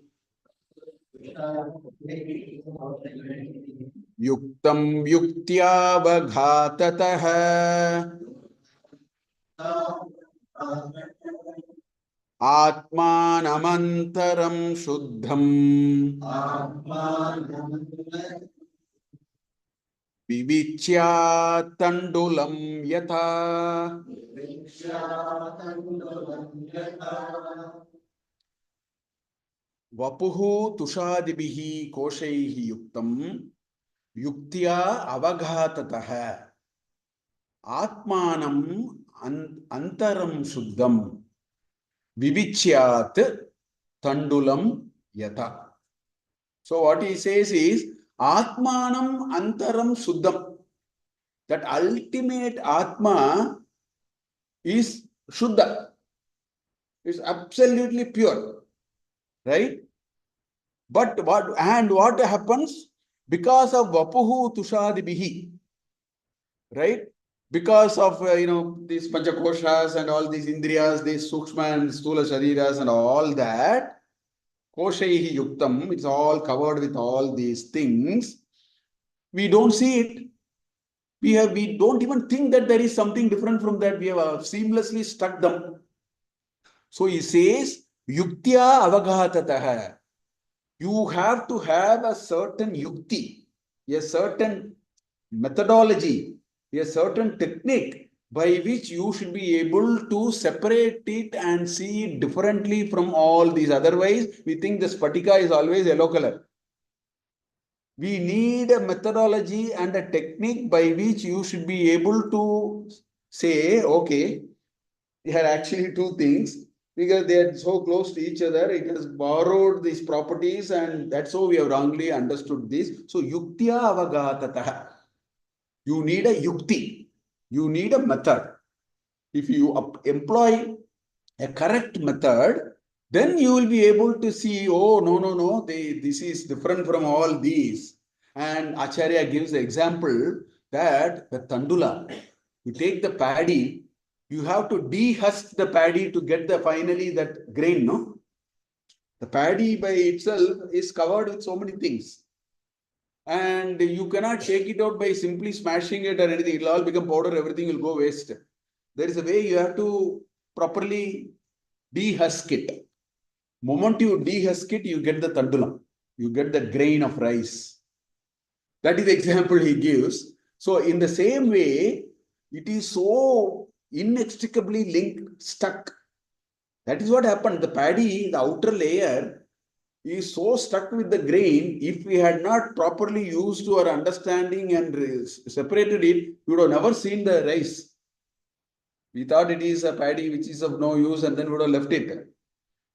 Speaker 1: yuktam yuktya Atmanamantaram Shuddham Vivichya Tandulam Yatha Vapuhu Tushadibihi Koshaihi Yuktam Yuktya Avaghatataha Atmanam Antaram Shuddham Vivichyat Tandulam Yatha. So what he says is Atmanam Antaram Shuddham. That ultimate Atma is Shuddha. It's absolutely pure. Right? But what happens? Because of Vapuhu Tushadibihi. Right? Because of these Panchakoshas and all these Indriyas, these Sukshma and Stula Shariras and all that, Koshaihi Yuktam, it's all covered with all these things. We don't see it. We don't even think that there is something different from that. We have seamlessly stuck them. So he says, Yuktya Avaghatataha. You have to have a certain yukti, a certain methodology, a certain technique by which you should be able to separate it and see it differently from all these. Otherwise, we think the Spatika is always yellow color. We need a methodology and a technique by which you should be able to say, okay, there are actually two things because they are so close to each other. It has borrowed these properties and that's how we have wrongly understood this. So, yuktya avaghatataha. You need a yukti. You need a method. If you employ a correct method, then you will be able to see, oh, no, this is different from all these. And Acharya gives the example that the tandula, you take the paddy, you have to dehusk the paddy to get finally that grain, no? The paddy by itself is covered with so many things. And you cannot take it out by simply smashing it or anything. It will all become powder, everything will go waste. There is a way you have to properly dehusk it. Moment you dehusk it, you get the tandulam. You get the grain of rice. That is the example he gives. So in the same way, it is so inextricably linked, stuck. That is what happened. The paddy, the outer layer, is so stuck with the grain. If we had not properly used our understanding and separated it, we would have never seen the rice. We thought it is a paddy which is of no use and then we would have left it.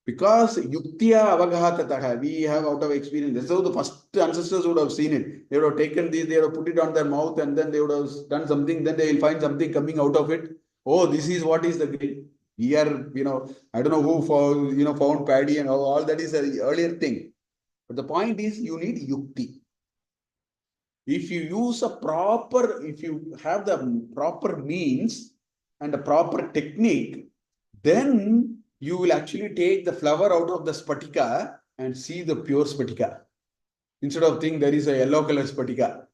Speaker 1: Because yuktya avaghatataha, we have out of experience. That's how the first ancestors would have seen it. They would have taken this, they would have put it on their mouth and then they would have done something, then they will find something coming out of it. Oh, this is what is the grain. We are, I don't know who found paddy and all that is an earlier thing. But the point is you need yukti. If you have the proper means and a proper technique, then you will actually take the flower out of the spatika and see the pure spatika. Instead of thinking there is a yellow color spatika.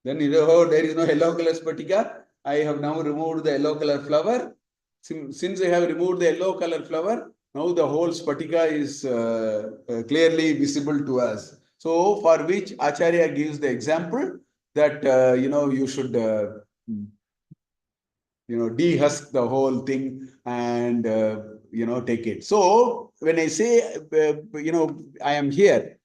Speaker 1: Then you know, oh, there is no yellow color spatika. I have now removed the yellow color flower. Since I have removed the yellow color flower, now the whole spatika is clearly visible to us. So for which Acharya gives the example that you should dehusk the whole thing and take it. So when I say I am here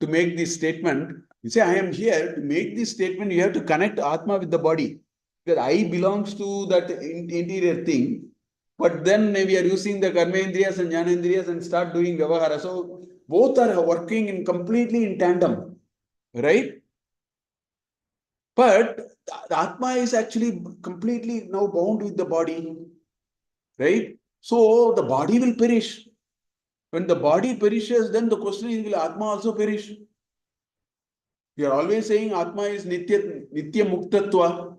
Speaker 1: to make this statement, you say I am here to make this statement, you have to connect Atma with the body. Because I belongs to that interior thing. But then we are using the karma indriyas and jnana indriyas and start doing vyavahara. So both are working completely in tandem, right? But the Atma is actually completely now bound with the body, right? So the body will perish. When the body perishes, then the question is, will Atma also perish? We are always saying Atma is Nitya Muktatva.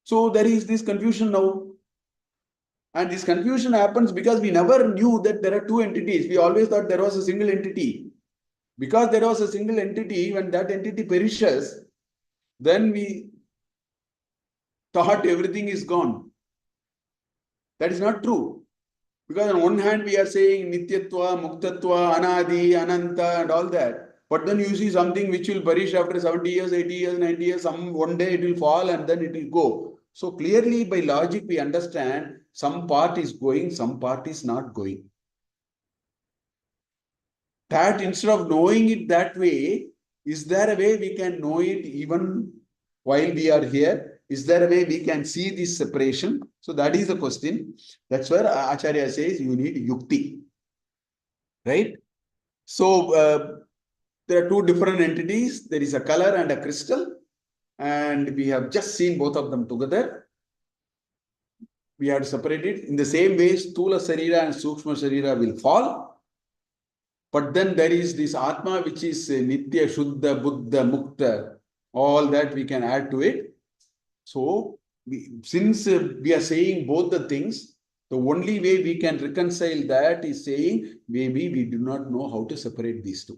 Speaker 1: So there is this confusion now. And this confusion happens because we never knew that there are two entities. We always thought there was a single entity. Because there was a single entity, when that entity perishes, then we thought everything is gone. That is not true. Because on one hand, we are saying Nityatva, Muktatva, Anadi, Ananta, and all that. But then you see something which will perish after 70 years, 80 years, 90 years, one day it will fall and then it will go. So clearly by logic, we understand some part is going, some part is not going. That instead of knowing it that way, is there a way we can know it even while we are here? Is there a way we can see this separation? So that is the question. That's where Acharya says you need yukti. Right? So there are two different entities. There is a color and a crystal. And we have just seen both of them together. We have to separate it. In the same way, Stula Sarira and Sukshma Sarira will fall. But then there is this Atma which is Nitya, Shuddha, Buddha, Mukta. All that we can add to it. So, since we are saying both the things, the only way we can reconcile that is saying maybe we do not know how to separate these two.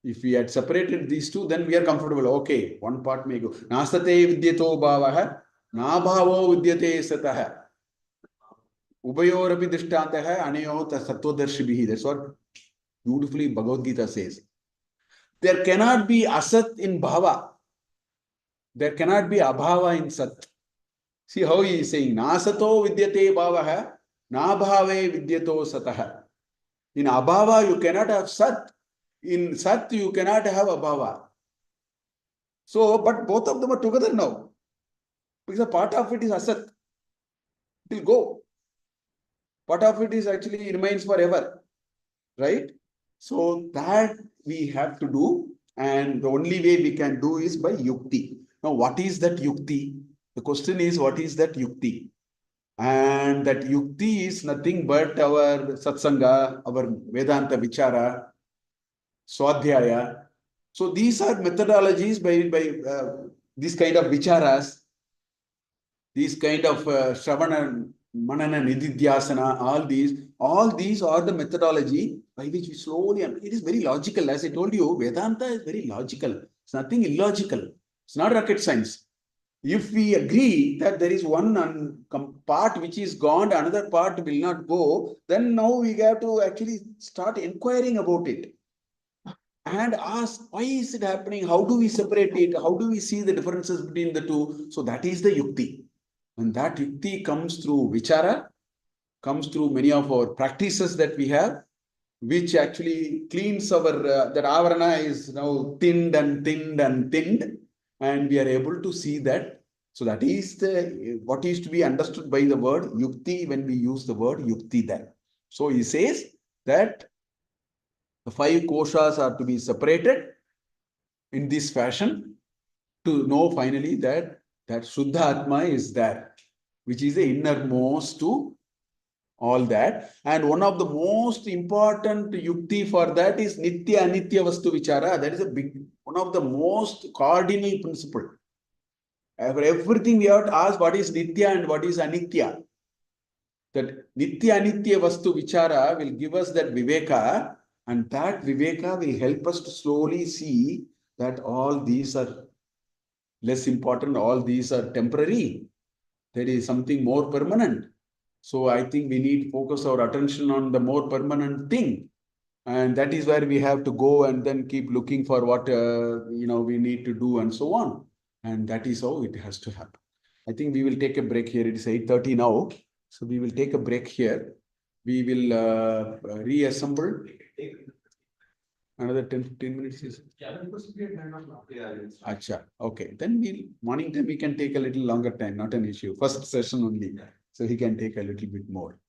Speaker 1: If we had separated these two, then we are comfortable. Okay, one part may go. Nastate vidyato bhavaha, nabhavo vidyate sataha. Ubayorapi dishtantaha, anayo sattvadarshibhihi. That's what beautifully Bhagavad Gita says. There cannot be asat in bhava. There cannot be abhava in sat. See how he is saying, Nasato vidyate bhavaha, nabhave vidyato sataha. In abhava, you cannot have sat. In sat, you cannot have abhava. So, but both of them are together now. Because a part of it is asat. It will go. Part of it is actually remains forever. Right? So, that we have to do. And the only way we can do is by yukti. Now, what is that yukti? The question is, what is that yukti? And that yukti is nothing but our satsanga, our Vedanta vichara, swadhyaya. So these are methodologies by these kind of vicharas, these kind of Shravana, Manana, Nididhyasana, all these are the methodology by which we slowly, it is very logical. As I told you, Vedanta is very logical. It's nothing illogical. It's not rocket science. If we agree that there is one part which is gone, another part will not go, then now we have to actually start inquiring about it and ask, why is it happening? How do we separate it? How do we see the differences between the two? So that is the yukti. And that yukti comes through vichara, comes through many of our practices that we have, which actually cleans our, that avarana is now thinned and thinned and thinned. And we are able to see that. So that is what is to be understood by the word yukti when we use the word yukti there. So he says that the 5 koshas are to be separated in this fashion to know finally that Shuddha Atma is there, which is the innermost to all that. And one of the most important yukti for that is Nitya Anitya Vastu Vichara. That is one of the most cardinal principle. For everything we have to ask what is Nitya and what is Anitya. That Nitya Anitya Vastu Vichara will give us that Viveka, and that Viveka will help us to slowly see that all these are less important, all these are temporary. There is something more permanent. So I think we need to focus our attention on the more permanent thing. And that is where we have to go and then keep looking for what we need to do and so on. And that is how it has to happen. I think we will take a break here. It is 8:30 now. So we will take a break here. We will reassemble. Another 10-15 minutes is.
Speaker 3: Yeah,
Speaker 1: Acha. Okay. Then morning time we can take a little longer time, not an issue. First session only. So he can take a little bit more.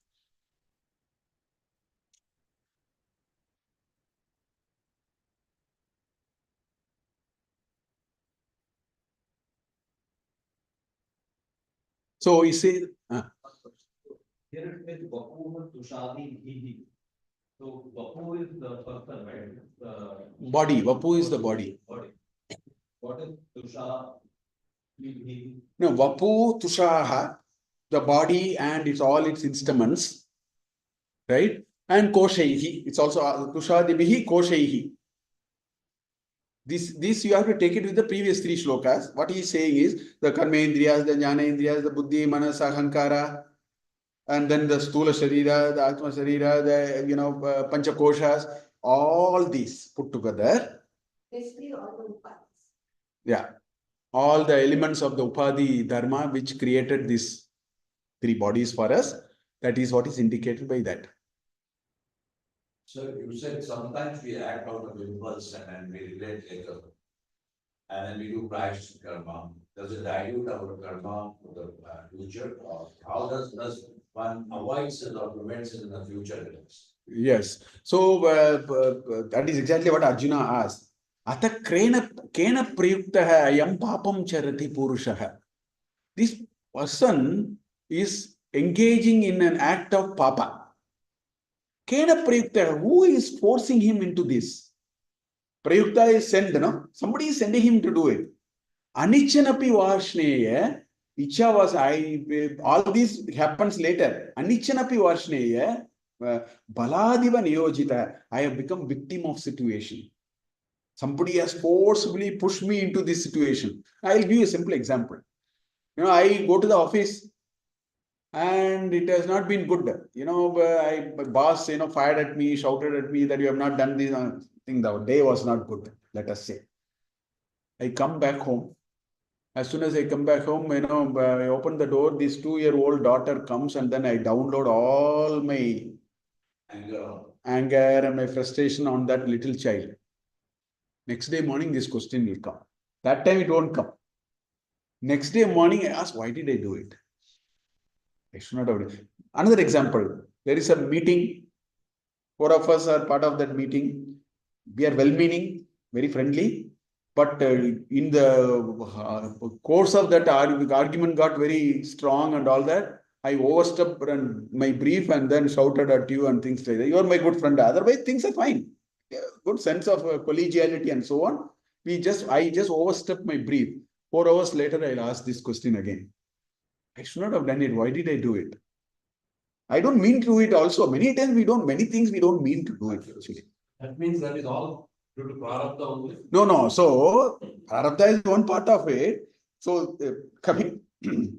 Speaker 1: So he says,
Speaker 3: Here it is Vapu Tushadi Hihi. So Vapu is the person, right?
Speaker 1: body. Vapu is the body.
Speaker 3: Body. What is Tusha? Hihi?
Speaker 1: No, Vapu Tushaha, the body and all its instruments, right? And Koshaihi. It's also Tushadibihi Koshaihi. This you have to take it with the previous three shlokas. What he is saying is the Karma Indriyas, the Jnana Indriyas, the Buddhi, Manas, Ahankara, and then the Stula Sharira, the Atma Sharira, the Pancha Koshas, all these put together.
Speaker 6: Basically, all the upadhis.
Speaker 1: Yeah. All the elements of the Upadhi Dharma which created these three bodies for us. That is what is indicated by that.
Speaker 9: So you said sometimes we act out of impulse and then we regret later. And then we do practice karma. Does it dilute our karma for the future? Or how does one avoid it or prevent it in the future?
Speaker 1: Yes. So that is exactly what Arjuna asked. Ata kena prayuktaha ayam papam charati purushaha. This person is engaging in an act of papa. Kena prayuktaha, who is forcing him into this? Prayukta is sent, no? Somebody is sending him to do it. Anichanapi varshneya, Icha was all this happens later. Anichanapi varshneya, baladiva niyojita, I have become victim of situation. Somebody has forcibly pushed me into this situation. I'll give you a simple example. I go to the office and it has not been good. My boss, fired at me, shouted at me that you have not done this thing. The day was not good, let us say. I come back home. As soon as I come back home, I open the door, this 2-year-old daughter comes and then I download all my anger and my frustration on that little child. Next day morning, this question will come. That time it won't come. Next day morning, I ask, why did I do it? I should not have done it. Another example, there is a meeting. 4 of us are part of that meeting. We are well-meaning, very friendly. But in the course of that argument got very strong and all that. I overstepped my brief and then shouted at you and things like that. You are my good friend. Otherwise, things are fine. Good sense of collegiality and so on. I just overstepped my brief. 4 hours later, I'll ask this question again. I should not have done it. Why did I do it? I don't mean to do it also. Many things we don't mean to do it actually.
Speaker 2: That means that is all due to prarabdha only.
Speaker 1: No. So prarabdha is one part of it. So coming to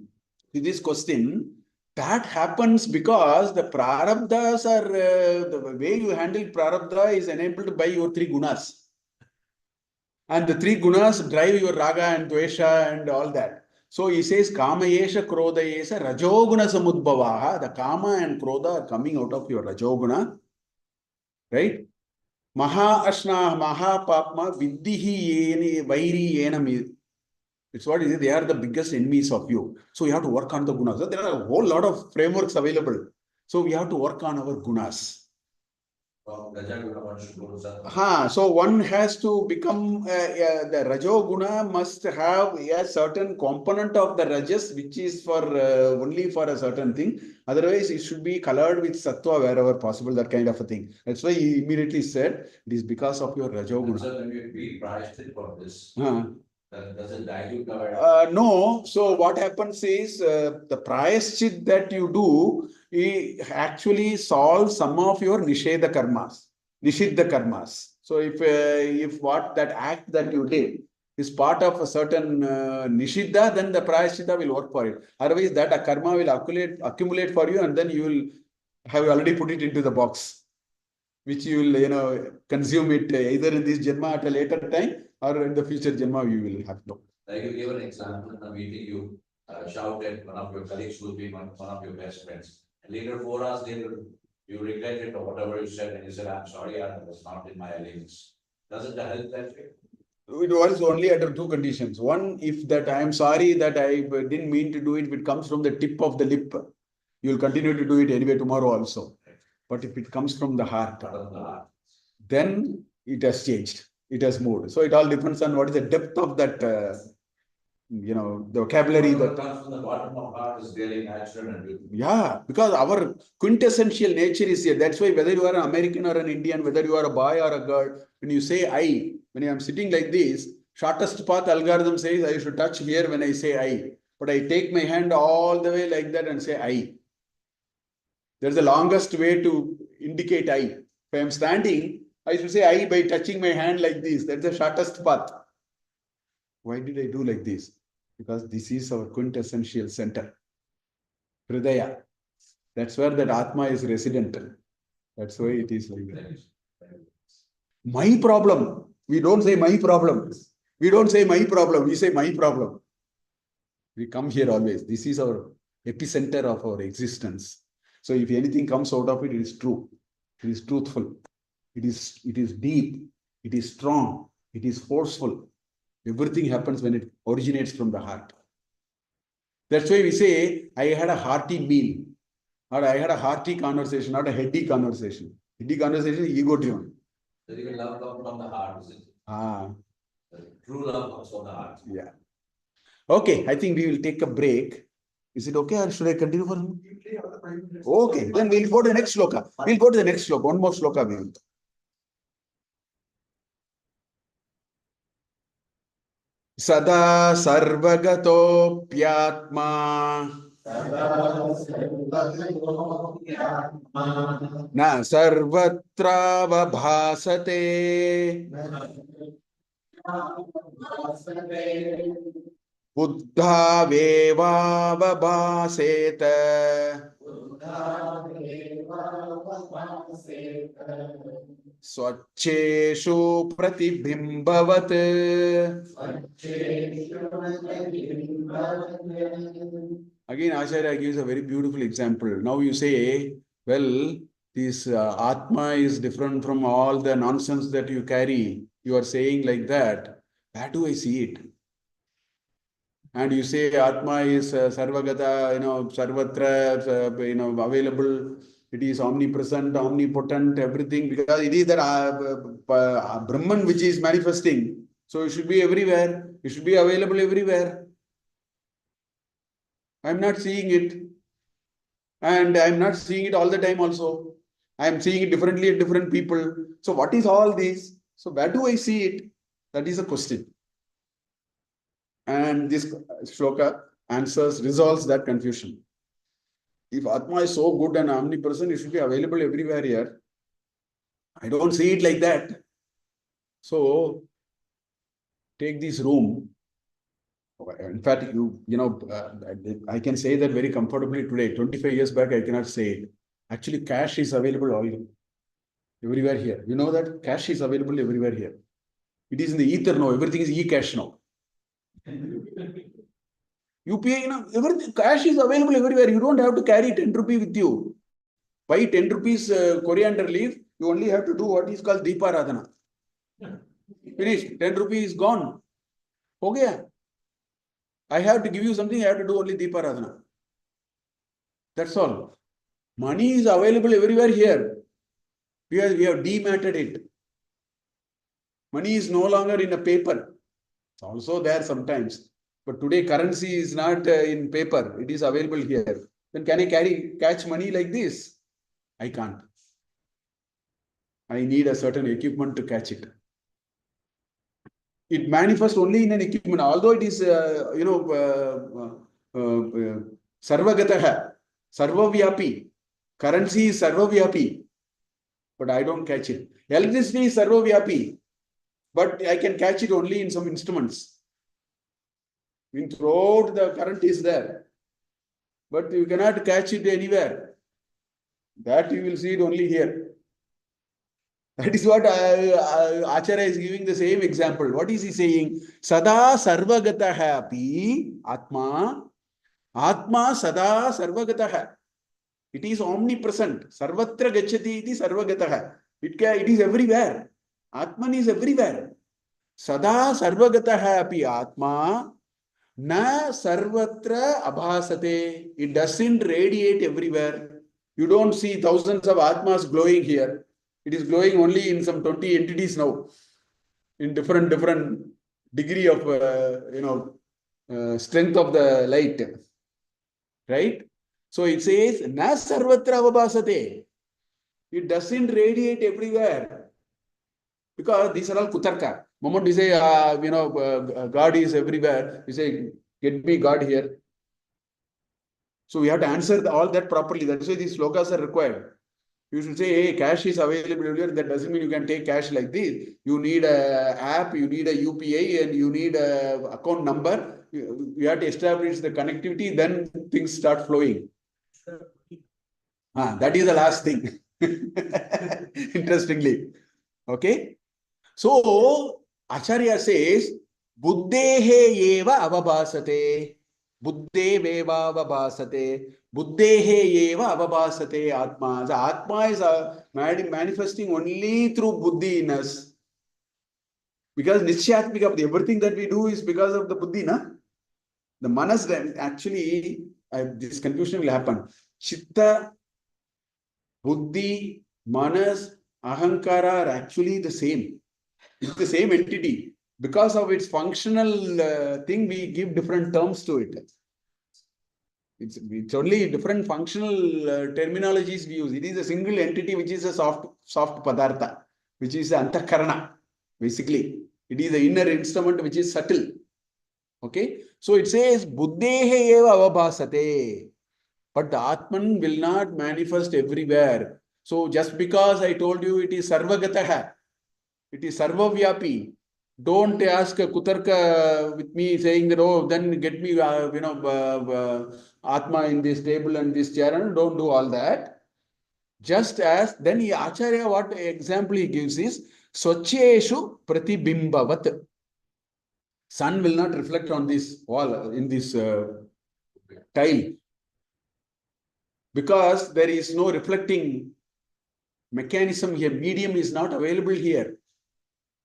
Speaker 1: this question, that happens because the prarabdhas are the way you handle prarabdha is enabled by your 3 gunas. And the 3 gunas drive your raga and dvesha and all that. So he says, Kama yesha krodha yesha rajoguna samudbhavaha. The Kama and Krodha are coming out of your rajoguna. Right? Maha ashna, maha papma, viddihi yene, vairi yenam. It's what is it? They are the biggest enemies of you. So you have to work on the gunas. So there are a whole lot of frameworks available. So we have to work on our gunas. So one has to become the Rajoguna must have a certain component of the Rajas which is for only for a certain thing. Otherwise, it should be colored with Sattva wherever possible, that kind of a thing. That's why he immediately said it is because of your Rajoguna.
Speaker 9: So when we priced it for this, does it dilute?
Speaker 1: No. So what happens is the prayaschit that you do he actually solves some of your Nisheda karmas, Nishiddha karmas. So if what that act that you did is part of a certain Nishiddha, then the Prayaschitta will work for it. Otherwise, that karma will accumulate for you, and then you will have already put it into the box, which you will, consume it either in this Janma at a later time or in the future Janma you will have to.
Speaker 9: Like you gave an example in a meeting, you shout at one of your colleagues who will be one of your best friends. And later, 4 hours later, you regret it or whatever you said, and you said, I'm sorry, I was not in my allegiance. Doesn't that help that way?
Speaker 1: It was only under two conditions. One, if that I am sorry that I didn't mean to do it, if it comes from the tip of the lip, you will continue to do it anyway tomorrow also. But if it comes from the heart, then it has changed. It has moved. So it all depends on what is the depth of that, the vocabulary
Speaker 9: Whatever
Speaker 1: that.
Speaker 9: comes from the bottom of heart is really natural and beautiful.
Speaker 1: Yeah, because our quintessential nature is here. That's why whether you are an American or an Indian, whether you are a boy or a girl, when you say I, when I am sitting like this, shortest path algorithm says I should touch here when I say I. But I take my hand all the way like that and say I. There's the longest way to indicate I. If I am standing, I should say I by touching my hand like this. That's the shortest path. Why did I do like this? Because this is our quintessential center. Hridaya. That's where that Atma is resident. That's why it is like that. My problem. We don't say my problem. We don't say my problem. We say my problem. We come here always. This is our epicenter of our existence. So if anything comes out of it, it is true. It is truthful. It is deep. It is strong. It is forceful. Everything happens when it originates from the heart. That's why we say, I had a hearty meal, or I had a hearty conversation, not a heady conversation. Heady conversation is ego-driven.
Speaker 9: So even love comes from the heart, isn't it? True love comes from the heart.
Speaker 1: Yeah. Okay, I think we will take a break. Is it okay, or should I continue for him? Okay, then we'll go to the next sloka. We'll go to the next sloka. One more sloka we will. Sada sarvagatopyatma na sarvatra vabhasate buddha veva vabhaseta swacheshu pratibimbavat. Again, Acharya gives a very beautiful example. Now you say, well, this Atma is different from all the nonsense that you carry. You are saying like that. Where do I see it? And you say Atma is Sarvagata, Sarvatra, available. It is omnipresent, omnipotent, everything, because it is that Brahman which is manifesting. So it should be everywhere. It should be available everywhere. I am not seeing it. And I am not seeing it all the time also. I am seeing it differently in different people. So what is all this? So where do I see it? That is a question. And this shloka resolves that confusion. If Atma is so good and omnipresent, it should be available everywhere here. I don't see it like that. So take this room. In fact, I can say that very comfortably today. 25 years back, I cannot say it. Actually, cash is available everywhere here. You know that cash is available everywhere here. It is in the ether now. Everything is e-cash now. UPI, everything, cash is available everywhere. You don't have to carry 10 rupee with you. Buy 10 rupees coriander leaf. You only have to do what is called Deeparadhana. Finished. 10 rupees is gone. Okay. I have to give you something. I have to do only Deeparadhana. That's all. Money is available everywhere here. We have dematted it. Money is no longer in a paper. It's also there sometimes. But today currency is not in paper. It is available here. Then can I catch money like this? I can't. I need a certain equipment to catch it. It manifests only in an equipment. Although it is, sarvagataha, sarvavyapi. Currency is sarvavyapi, but I don't catch it. Electricity is sarvavyapi, but I can catch it only in some instruments. In throughout the current is there, but you cannot catch it anywhere. That you will see it only here. That is what Acharya is giving the same example. What is he saying? Sada sarvagataha api Atma. Atma sada sarvagataha. It is omnipresent. Sarvatra gacchati iti sarvagataha. It is everywhere. Atman is everywhere. Sada sarvagataha api Atma. Na sarvatra abhasate. It doesn't radiate everywhere. You don't see thousands of Atmas glowing here. It is glowing only in some 20 entities now, in different degree of strength of the light, right? So it says na sarvatra avabhasate. It doesn't radiate everywhere because these are all kutarka. Moment we say God is everywhere, we say get me God here. So we have to answer all that properly. That's why these slokas are required. You should say, hey, cash is available here. That doesn't mean you can take cash like this. You need a app, you need a UPI, and you need a account number. You have to establish the connectivity, then things start flowing. That is the last thing. Interestingly. Okay. So, Acharya says, Buddhehe eva avabhasate. Buddheveva avabhasate. Buddhehe eva avabhasate Atma. The Atma is manifesting only through Buddhi in us. Because Nishyatmika, everything that we do is because of the Buddhi, na? The Manas, actually, this confusion will happen. Chitta, Buddhi, Manas, Ahankara are actually the same. It's the same entity. Because of its functional thing, we give different terms to it. It's only different functional terminologies we use. It is a single entity which is a soft padartha, which is antakarana, basically. It is the inner instrument which is subtle. Okay? So it says, Buddhehe eva avabhasate. But the Atman will not manifest everywhere. So just because I told you it is sarvagataha, it is sarvavyapi. Don't ask Kutarka with me saying that, oh, then get me, Atma in this table and this chair. And don't do all that. Just as, then Acharya, what example he gives is, Swacheshu pratibimbavat. Sun will not reflect on this wall, in this tile. Because there is no reflecting mechanism here. Medium is not available here.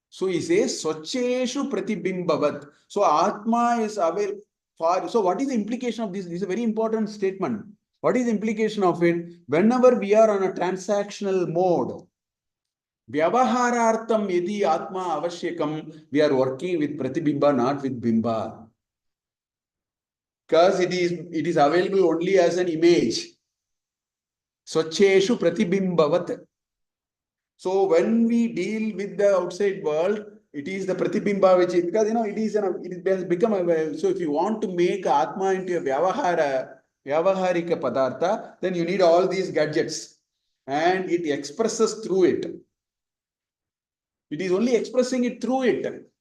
Speaker 1: So he says, Swacheshu pratibimbavat. So Atma is available for. So what is the implication of this? This is a very important statement. What is the implication of it? Whenever we are on a transactional mode, Vyavaharartham yadi Atma avashyakam, we are working with pratibimba, not with bimba. Because it is available only as an image. Swacheshu pratibimbavat. So when we deal with the outside world, it is the pratibimba which is, because it has become a, so if you want to make Atma into a vyavaharika padartha, then you need all these gadgets and it expresses through it. It is only expressing it through it.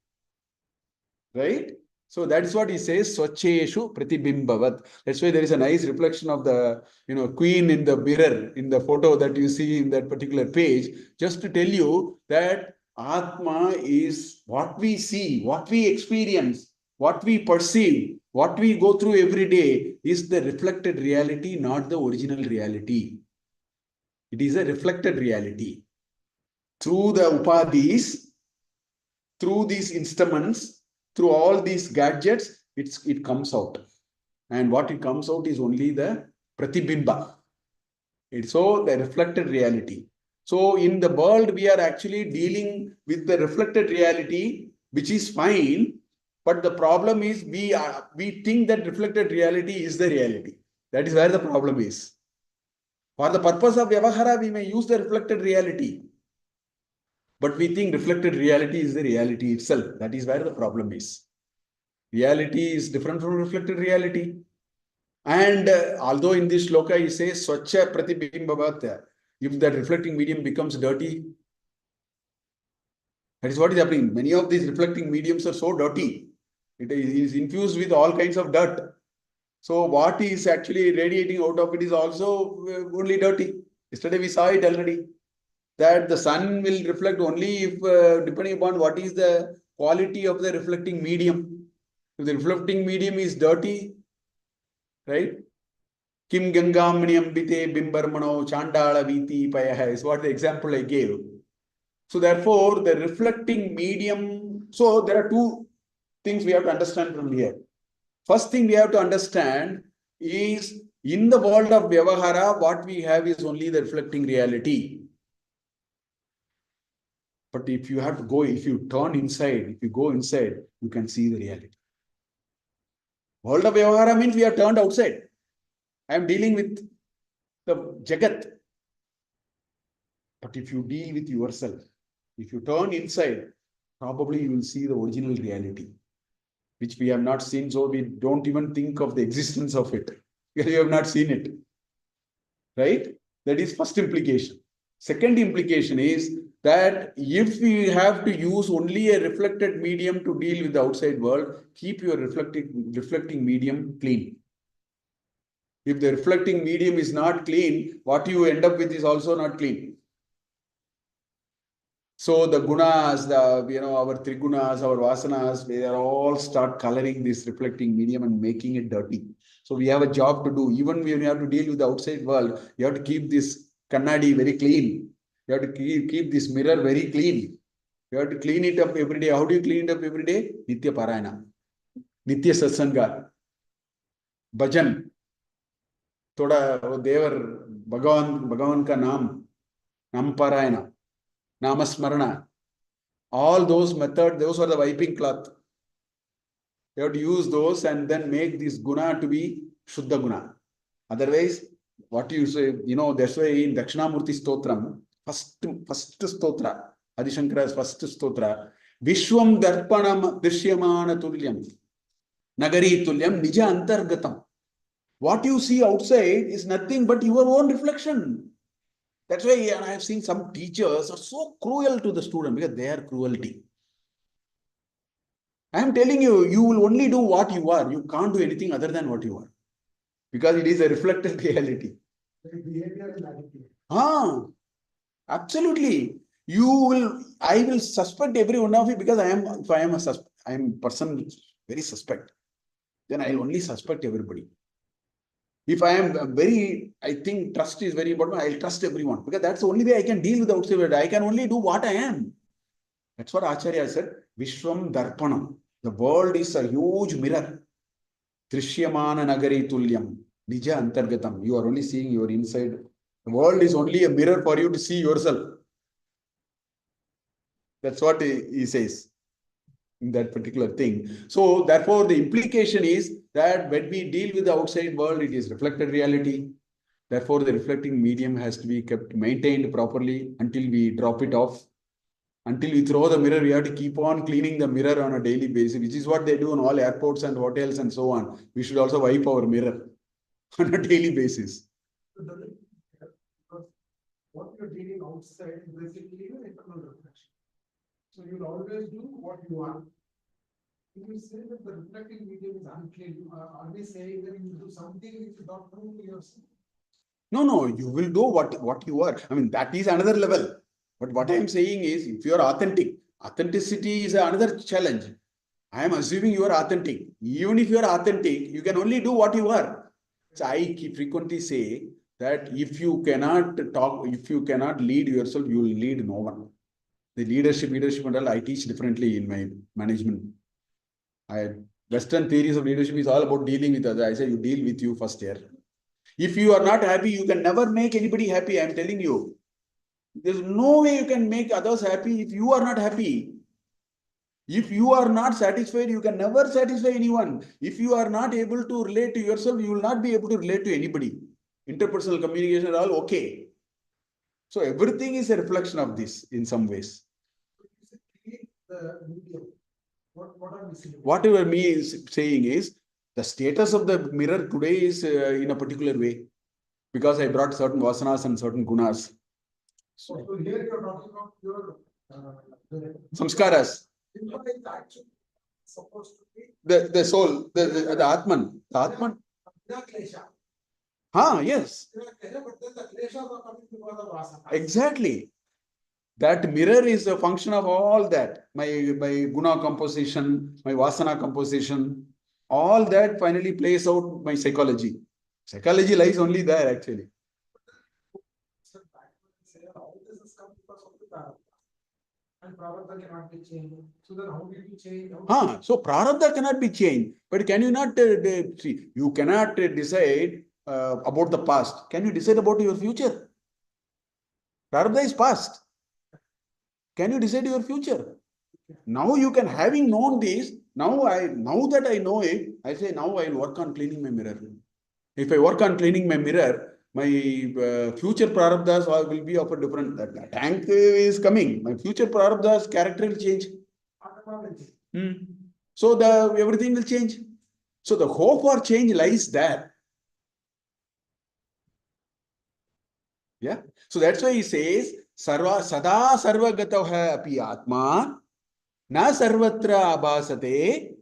Speaker 1: Right? So that's what he says, Swacheshu pratibimbavat. That's why there is a nice reflection of the queen in the mirror, in the photo that you see in that particular page, just to tell you that Atma is what we see, what we experience, what we perceive, what we go through every day is the reflected reality, not the original reality. It is a reflected reality. Through the upadhis, through these instruments, through all these gadgets, it comes out. And what it comes out is only the pratibimba. It's so the reflected reality. So in the world, we are actually dealing with the reflected reality, which is fine. But the problem is we think that reflected reality is the reality. That is where the problem is. For the purpose of Vyavahara, we may use the reflected reality. But we think reflected reality is the reality itself. That is where the problem is. Reality is different from reflected reality. And although in this shloka he says Swacha Pratibimbavat, if the reflecting medium becomes dirty, that is what is happening. Many of these reflecting mediums are so dirty. It is infused with all kinds of dirt. So what is actually radiating out of it is also only dirty. Yesterday we saw it already. That the sun will reflect only if depending upon what is the quality of the reflecting medium. If the reflecting medium is dirty, right? Kim Gangamani Ambite Bimbarmano Chandala Viti Payaha is what the example I gave. So therefore, the reflecting medium. So there are two things we have to understand from here. First thing we have to understand is in the world of Vyavahara, what we have is only the reflecting reality. But if you have to go, if you turn inside, if you go inside, you can see the reality. World of Vyavahara means we are turned outside. I am dealing with the Jagat. But if you deal with yourself, if you turn inside, probably you will see the original reality, which we have not seen, so we don't even think of the existence of it, because we have not seen it. Right? That is first implication. Second implication is that if we have to use only a reflected medium to deal with the outside world, keep your reflecting medium clean. If the reflecting medium is not clean, what you end up with is also not clean. So the gunas, our trigunas, our vasanas, they are all start coloring this reflecting medium and making it dirty. So we have a job to do. Even when you have to deal with the outside world, you have to keep this kannadi very clean. You have to keep this mirror very clean. You have to clean it up every day. How do you clean it up every day? Nitya Parayana, Nitya Satsanga, Bhajan. थोड़ा वो देवर भगवान का नाम पारायण, नामस्मरण, all those methods, those are the wiping cloth. You have to use those and then make this guna to be Shuddha guna. Otherwise, what you say, that's why in Dakshinamurti Stotram, first stotra, Adi Shankara's first stotra, Vishwam Darpanam Drishyamana Tulyam, Nagari Tulyam Nija Antargatam. What you see outside is nothing but your own reflection. That's why I have seen some teachers are so cruel to the student because they are cruelty. I am telling you, you will only do what you are. You can't do anything other than what you are. Because it is a reflected reality.
Speaker 4: Behavior and attitude.
Speaker 1: Absolutely. I will suspect every one of you because I am a person very suspect. Then I will only suspect everybody. If I am I think trust is very important, I'll trust everyone because that's the only way I can deal with the outside world. I can only do what I am. That's what Acharya said. Vishwam Darpanam. The world is a huge mirror. Trishyamana Nagari Tulyam. Nija Antargatam. You are only seeing your inside. The world is only a mirror for you to see yourself. That's what he says in that particular thing. So therefore, the implication is that when we deal with the outside world, it is reflected reality. Therefore, the reflecting medium has to be kept maintained properly until we drop it off. Until we throw the mirror, we have to keep on cleaning the mirror on a daily basis, which is what they do in all airports and hotels and so on. We should also wipe our mirror on a daily basis.
Speaker 4: Because what you're dealing outside is basically an internal reflection. So you'll always do what you want. If you say that the reflecting medium is unclean, are we saying that you do something which is not true to yourself?
Speaker 1: No, you will do what you are. I mean, that is another level. But what I am saying is, if you are authentic, authenticity is another challenge. I am assuming you are authentic. Even if you are authentic, you can only do what you are. So I frequently say that if you cannot talk, if you cannot lead yourself, you will lead no one. The leadership model I teach differently in my management. Western theories of leadership is all about dealing with others. I say you deal with you first here. If you are not happy, you can never make anybody happy. I am telling you. There's no way you can make others happy if you are not happy. If you are not satisfied, you can never satisfy anyone. If you are not able to relate to yourself, you will not be able to relate to anybody. Interpersonal communication are all okay. So everything is a reflection of this in some ways.
Speaker 4: The medium. What are we saying?
Speaker 1: Whatever me is saying is, The status of the mirror today is in a particular way because I brought certain vasanas and certain gunas.
Speaker 4: So here you're talking about your
Speaker 1: Samskaras.
Speaker 4: is actually supposed to be
Speaker 1: The soul, the Atman. The Atman.
Speaker 4: klesha.
Speaker 1: Yes.
Speaker 4: But then the kleshas are coming because of vasana.
Speaker 1: Exactly. That mirror is a function of all that. My guna composition, my vasana composition, all that finally plays out my psychology. Psychology lies only there actually.
Speaker 4: So back to say all this has come because of the prarabdha. And prarabdha cannot be changed. So then how did you change?
Speaker 1: So prarabdha cannot be changed. But can you not see? You cannot decide about the past. Can you decide about your future? Prarabdha is past. Can you decide your future? Now you can, having known this, now that I know it, I say now I will work on cleaning my mirror. If I work on cleaning my mirror, my future prarabdhas will be of a different. That tank is coming. My future prarabdhas character will change. So everything will change. So the hope for change lies there. Yeah. So that's why he says, Sarva Sada Sarvagataha api Atma na sarvatra abhasate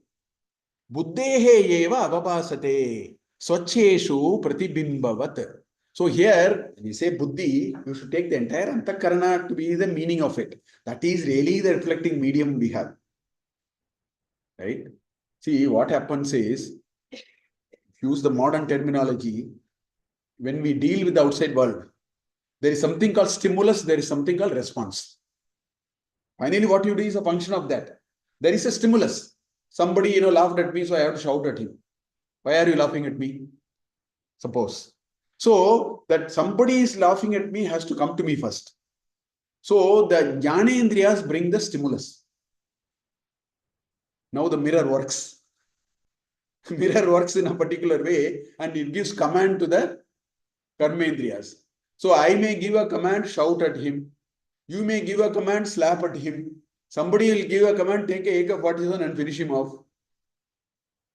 Speaker 1: buddhehe eva avabhasate swacheshu pratibimbavat. So here, when you say buddhi, you should take the entire antakarana to be the meaning of it. That is really the reflecting medium we have. Right? See, what happens is, use the modern terminology, when we deal with the outside world, there is something called stimulus, there is something called response. Finally, what you do is a function of that. There is a stimulus. Somebody, laughed at me, so I have to shout at him. Why are you laughing at me? Suppose. So, that somebody is laughing at me has to come to me first. So, the jnanendriyas bring the stimulus. Now the mirror works. Mirror works in a particular way and it gives command to the karmendriyas. So, I may give a command, shout at him. You may give a command, slap at him. Somebody will give a command, take a AK-47 and finish him off.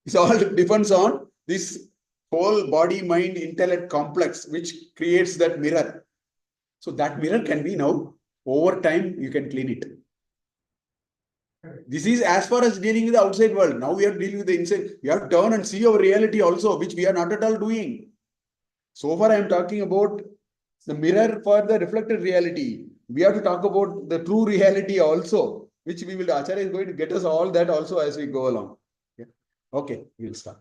Speaker 1: It all depends on this whole body, mind, intellect complex, which creates that mirror. So that mirror can be now, over time, you can clean it. This is as far as dealing with the outside world. Now we are dealing with the inside. We have to turn and see our reality also, which we are not at all doing. So far, I am talking about the mirror for the reflected reality. We have to talk about the true reality also, which Acharya is going to get us all that also as we go along. Yeah. Okay, we'll start.